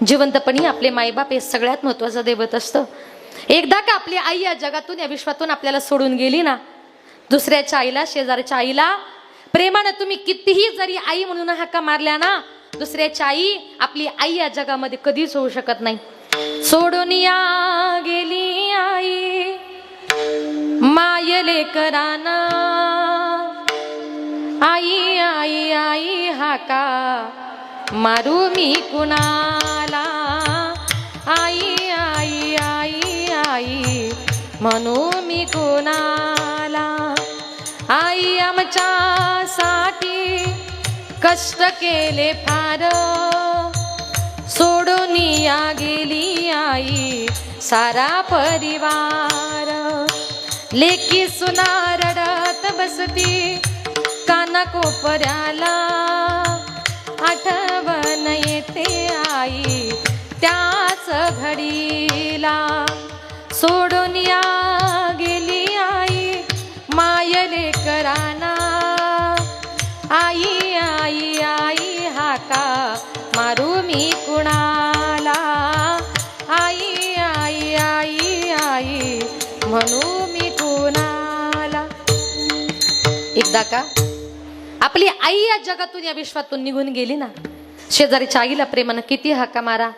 जिवंतपणी आपले मायबाप हे सगळ्यात महत्वाचं दैवत असतं. एकदा का आपली आई या जगातून या विश्वातून आपल्याला सोडून गेली ना, दुसऱ्याच्या आईला, शेजारच्या आईला प्रेमानं तुम्ही कितीही जरी आई म्हणून हाका मारल्या ना, दुसऱ्याची आई आपली आई या जगामध्ये कधीच होऊ शकत नाही. सोडून या गेली आई मायले कराना. आई आई आई हाका मारू मी कुणाला. आई आई आई आई म्हणू मी कुणाला. आई आमच्यासाठी कष्ट केले फार, सोडून या गेली आई सारा परिवार. लेकी सुना रडत बसती काना कोपऱ्याला, आठवण येते आई त्याच घडीला. सोडून या गेली आई मायले कराना. आई आई आई हाका मारू मी कुणाला. आई आई आई आई म्हणू मी कुणाला. एकदा का आपली आई या जगातून या विश्वातून निघून गेली ना, शेजारीच्या आईला प्रेमानं किती हाका मारा.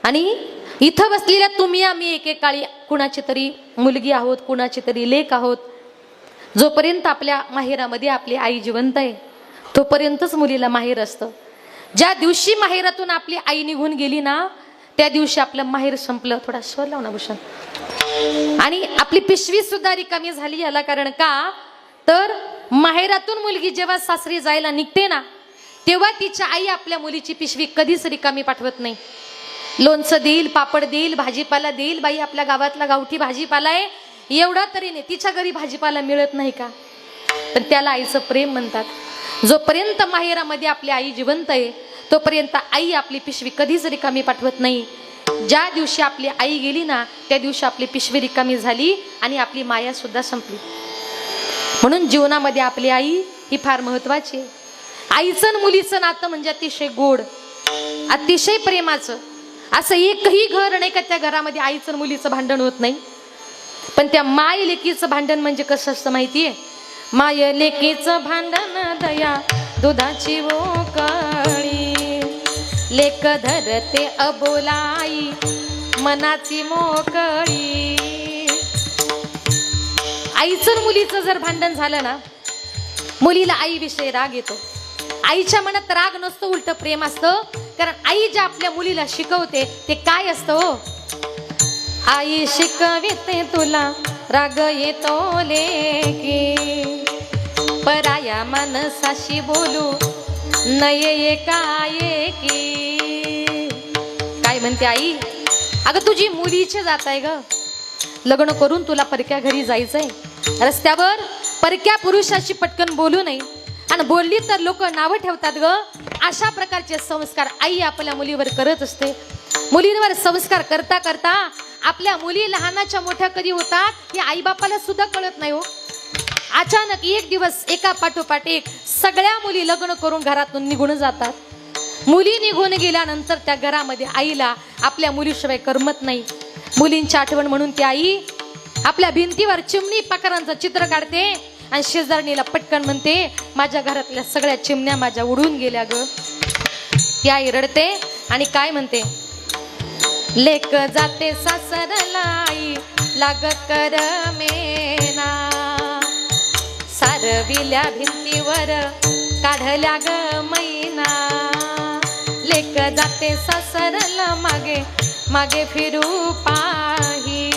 आणि इथं बसलेल्या तुम्ही आम्ही एकेकाळी कुणाची तरी मुलगी आहोत, कुणाची तरी लेक आहोत. जोपर्यंत आपल्या माहेरामध्ये आपली आई जिवंत आहे तोपर्यंतच मुलीला माहेर असतं. ज्या दिवशी माहेरातून आपली आई निघून गेली ना, त्या दिवशी आपलं माहेर संपलं. थोडा स्वर लाव ना भूषण. आणि आपली पिशवी सुद्धा रिकामी झाली. याला कारण का, तर माहेरातून मुलगी जेव्हा सासरी जायला निघते ना, तेव्हा तिच्या आई आपल्या मुलीची पिशवी कधीच रिकामी पाठवत नाही. लोणचं देईल, पापड देईल, भाजीपाला देईल. बाई आपल्या गावातला गावठी भाजीपाला आहे एवढा तरी नाही. तिच्या घरी भाजीपाला मिळत नाही का, पण त्याला आईचं प्रेम म्हणतात. जोपर्यंत माहेरामध्ये आपली आई जिवंत आहे तोपर्यंत आई आपली पिशवी कधीच रिकामी पाठवत नाही. ज्या दिवशी आपली आई गेली ना, त्या दिवशी आपली पिशवी रिकामी झाली आणि आपली माया सुद्धा संपली. म्हणून जीवनामध्ये आपली आई ही फार महत्वाची आहे. आईचं आणि मुलीचं नातं म्हणजे अतिशय गोड, अतिशय प्रेमाचं. असं एकही घर नाही का त्या घरामध्ये आईचं आणि मुलीचं भांडण होत नाही. पण त्या माय लेकीचं भांडण म्हणजे कसं असतं माहितीये? माय लेकीचं भांडण दया दुधाची वोकळी, लेक धरते अबोलाई मनाची मोकळी. आईचं मुलीचं जर भांडण झालं ना, मुलीला आईविषयी राग येतो. आईच्या मनात राग नसतो, उलट प्रेम असतं. कारण आई ज्या आपल्या मुलीला शिकवते ते काय असतं हो? आई शिकविते तुला राग येतो लेकी, पराया माणसाशी बोलू नये एकाएकी. काय म्हणते आई? अगं तुझी मुलीची जात आहे ग, लग्न करून तुला परक्या घरी जायचंय. रस्त्यावर परक्या पुरुषाशी पटकन बोलू नये, आणि बोलली तर लोक नावं ठेवतात ग. अशा प्रकारचे संस्कार आई आपल्या मुलीवर करत असते. मुलींवर संस्कार करता करता आपल्या मुली लहानाच्या मोठ्या कधी होतात हे आई बापाला सुद्धा कळत नाही हो. अचानक एक दिवस एका पाठोपाठ एक सगळ्या मुली लग्न करून घरातून निघून जातात. मुली निघून गेल्यानंतर त्या घरामध्ये आईला आपल्या मुलीशिवाय करमत नाही. मुलींची आठवण म्हणून ती आई आपल्या भिंतीवर चिमणी पाखरांचं चित्र काढते आणि शेजारणीला पटकन म्हणते, माझ्या घरातल्या सगळ्या चिमण्या माझ्या उडून गेल्या ग. ती आई रडते आणि काय म्हणते, लेक जाते सासरला आई लाग कर मेना, सारविल्या भिंतीवर काढल्या ग मैना, लेक जाते सासरला मागे मागे फिरू पाही,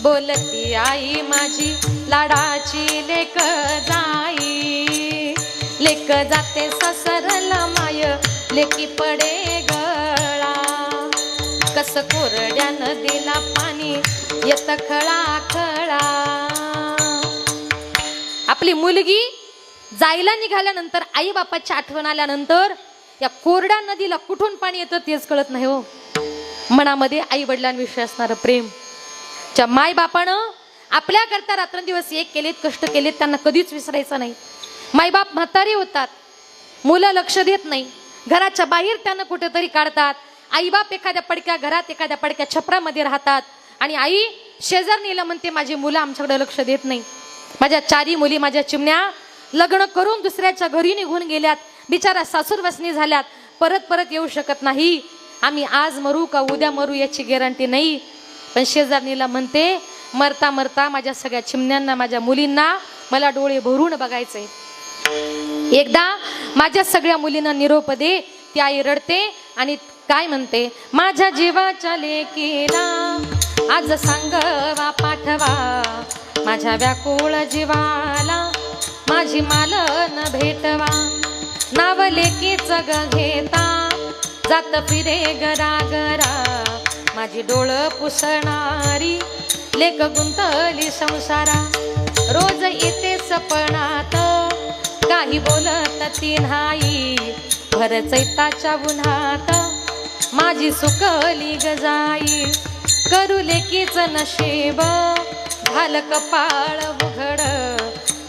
बोलती आई माझी लाडाची लेक जाई, लेक जाते सासरला माय लेकी पडे गळा, कस कोरड्यानं दिला पाणी येत खळा खळा. आपली मुलगी जायला निघाल्यानंतर आई बापाची आठवण आल्यानंतर या कोरड्या नदीला कुठून पाणी येतं तेच कळत नाही हो. मनामध्ये आई वडिलांविषयी असणारं प्रेम. ज्या माय बापानं आपल्या करता रात्रंदिवस एक केलेत, कष्ट केलेत, त्यांना कधीच विसरायचं नाही. मायबाप म्हातारे होतात, मुलं लक्ष देत नाही, घराच्या बाहेर त्यांना कुठेतरी काढतात. आईबाप एखाद्या पडक्या घरात एखाद्या पडक्या छपरामध्ये राहतात आणि आई शेजारणीला म्हणते, माझी मुलं आमच्याकडे लक्ष देत नाही, माझ्या 4 मुली माझ्या चिमण्या लग्न करून दुसऱ्याच्या घरी निघून गेल्यात, बिचारा सासूरवासनी झाल्यात, परत परत येऊ शकत नाही, आम्ही आज मरू का उद्या मरू याची गॅरंटी नाही. पण शेजारणीला म्हणते, मरता मरता माझ्या सगळ्या चिमण्यांना माझ्या मुलींना मला डोळे भरून बघायचंय, एकदा माझ्या सगळ्या मुलींना निरोप दे. ती आई रडते आणि काय म्हणते, माझ्या जीवाच्या लेकीला आज सांगवा पाठवा, माझ्या व्याकुळ जीवाला माझी मालन भेटवा, नाव लेकीच ग घेता जात फिरे गरा गरा, माझी डोळ पुसणारी लेक गुंतली संसारा, रोज येते सपनात काही बोलत ती नाही, भर चैताच्या उन्हात माझी सुकली गजाई, करू लेकीच नशीब झालं कपाळ उघड,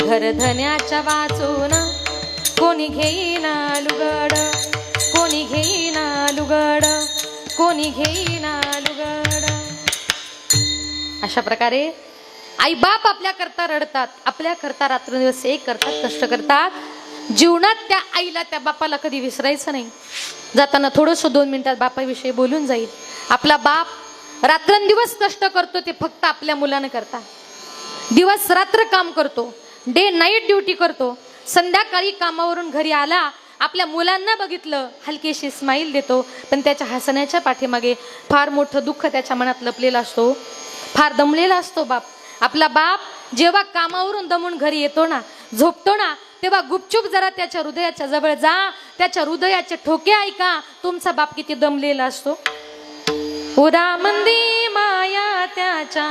घर धन्याच्या वाचून कोणी घेईना लुगड, कोणी घेईना लुगड, कोणी घेईना लुगड. अशा प्रकारे आई बाप आपल्या करता रडतात, आपल्या करता रात्रंदिवस एक करतात, कष्ट करतात. जीवनात त्या आईला त्या बापाला कधी विसरायचं नाही. जाताना थोडंसं 2 मिनिटात बापाविषयी बोलून जाईल. आपला बाप रात्रंदिवस कष्ट करतो ते फक्त आपल्या मुलाने करता. दिवस रात्र काम करतो, डे नाईट ड्युटी करतो. संध्याकाळी कामावरून घरी आला, आपल्या मुलांना बघितलं, हलकीशी स्माईल देतो, पण त्याच्या हसण्याच्या पाठीमागे फार मोठं दुःख त्याच्या मनात लपलेलं असतो, फार दमलेला असतो बाप. आपला बाप जेव्हा कामावरून दमून घरी येतो ना, झोपतो ना, तेव्हा गुपचूप जरा त्याच्या हृदयाच्या जवळ जा, त्याच्या हृदयाचे ठोके ऐका, तुमचा बाप किती दमलेला असतो. उरामंदी माया त्याच्या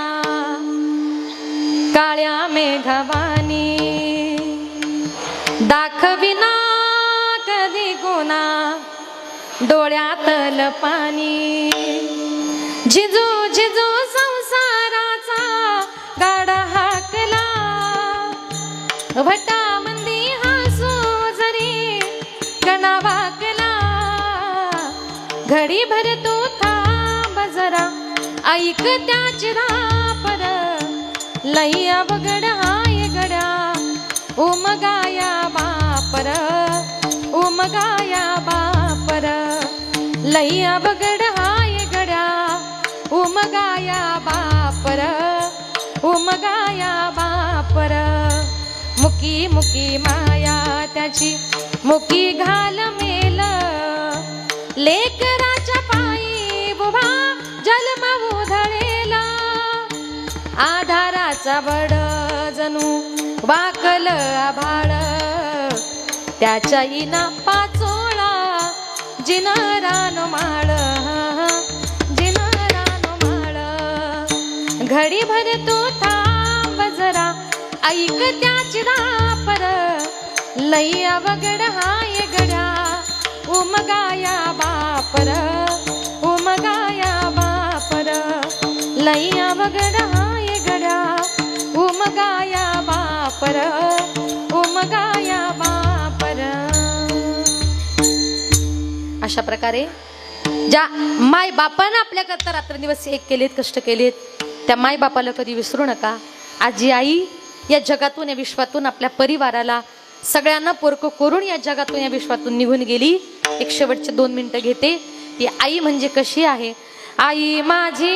काळ्या मेघवानी, दाखविना कधी गुना डोळ्यातल पाणी, झिजू झिजू संसाराचा गाडा हाकला, भटामंदी हसू जरी गणा वाकला, घडी भर तू थांब जरा ऐक त्याची रापर, लई अवघड हाय गड्या उमगाया बापर, उमगाया बापर, लई अवघड हाय गड्या उमगाया बापर, उमगाया बापर. मुकी मुकी माया त्याची मुकी घाल मेल, लेकराच्या पायी बुभा जन्म उधळेला, आधाराचा बड जणू वाकल आभाळ, त्याच्या इना पाचोळा जिन रान माळ, जिन रान माळ, घडी ऐक त्याची दापर लई अवघड हाय गड्या उमगाया बापर उमगाया बापर लई अवघड हाय गड्या उमगाया बापर उमगाया बापर. अशा प्रकारे ज्या माय बापानं आपल्याकरता रात्रंदिवस एक केलेत, कष्ट केलेत, त्या माय बापाला कधी विसरू नका. आजी आई या जगातून या विश्वातून आपल्या परिवाराला सगळ्यांना पोरकं करून या जगातून या विश्वातून निघून गेली. एक शेवटचे 2 मिनिटं घेते. ती आई म्हणजे कशी आहे. आई माझी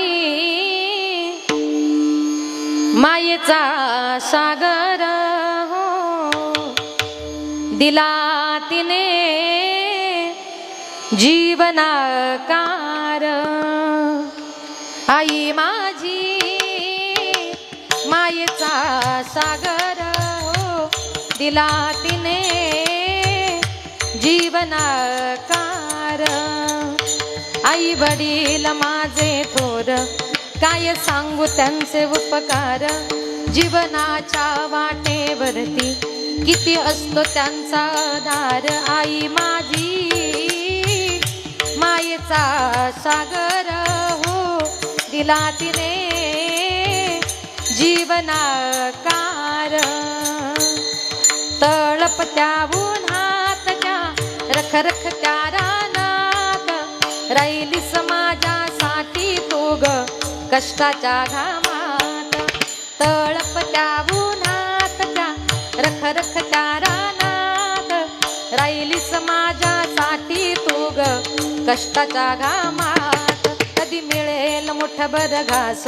मायेचा सागर हो दिला तिने जीवनाकार. आई माझी मायेचा सागर हो दिला तिने जीवनाकार. आई वडील माझे थोर काय सांगू त्यांचे उपकार. जीवनाच्या वाटेवरती किती असतो त्यांचा आधार. आई माझी मायेचा सागर हो दिला तिने जीवनाकार. तळपत्या उन्हातच्या रखरखत्या रानात राहिली समाजासाठी तू ग कष्टाच्या घामात. तळपत्या उन्हातच्या रखरखत्या रानात राहिली समाजासाठी तू ग कष्टाच्या घामात. कधी मिळेल मुठभर घास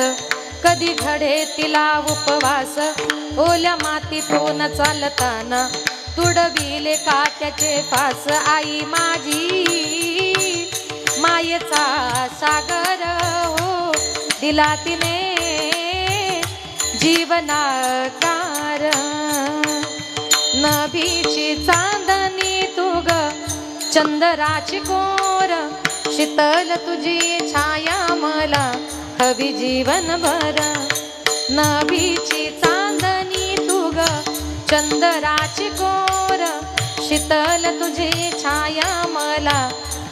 कधी घडे तिला उपवास. ओल्या मातीतून चालताना तुडविले काट्याचे फास. आई माझी मायेचा सागर हो दिला तिने जीवनाकार. नभीची चांदणी तू ग चंद्राची कोर शीतल तुझी छाया मला हवी जीवनभर. नभीची चांदणी तू ग चंद्राची कोर शीतल तुझी छाया मला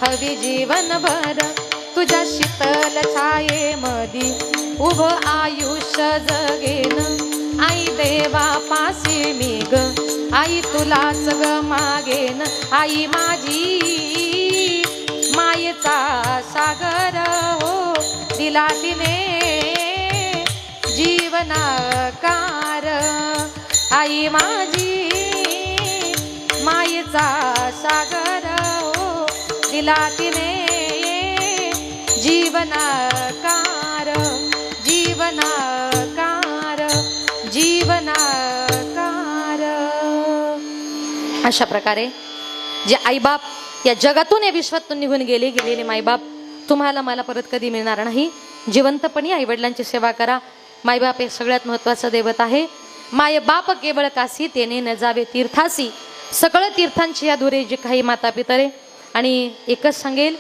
हवी जीवनभर. तुझ्या शीतल छायेमधी उभं आयुष्य जगेन. आई देवा पासी मी ग आई तुलाच ग मागेन. आई माझी मायेचा सागर हो दिला तिने जीवनाकार. आई माझी मायेचा सागर हो दिला तिने जीवनाकार जीवनाकार जीवनाकार. अशा प्रकारे जे आईबाप या जगातून या विश्वातून निघून गेलेले मायबाप तुम्हाला मला परत कधी मिळणार नाही. जिवंतपणी आईवडिलांची सेवा करा. मायबाप हे सगळ्यात महत्त्वाचं दैवत आहे. माय बाप केवळ कासी तेने न जावे तीर्थासी. सगळं तीर्थांची या धुरे जे काही माता पितरे. आणि एकच सांगेल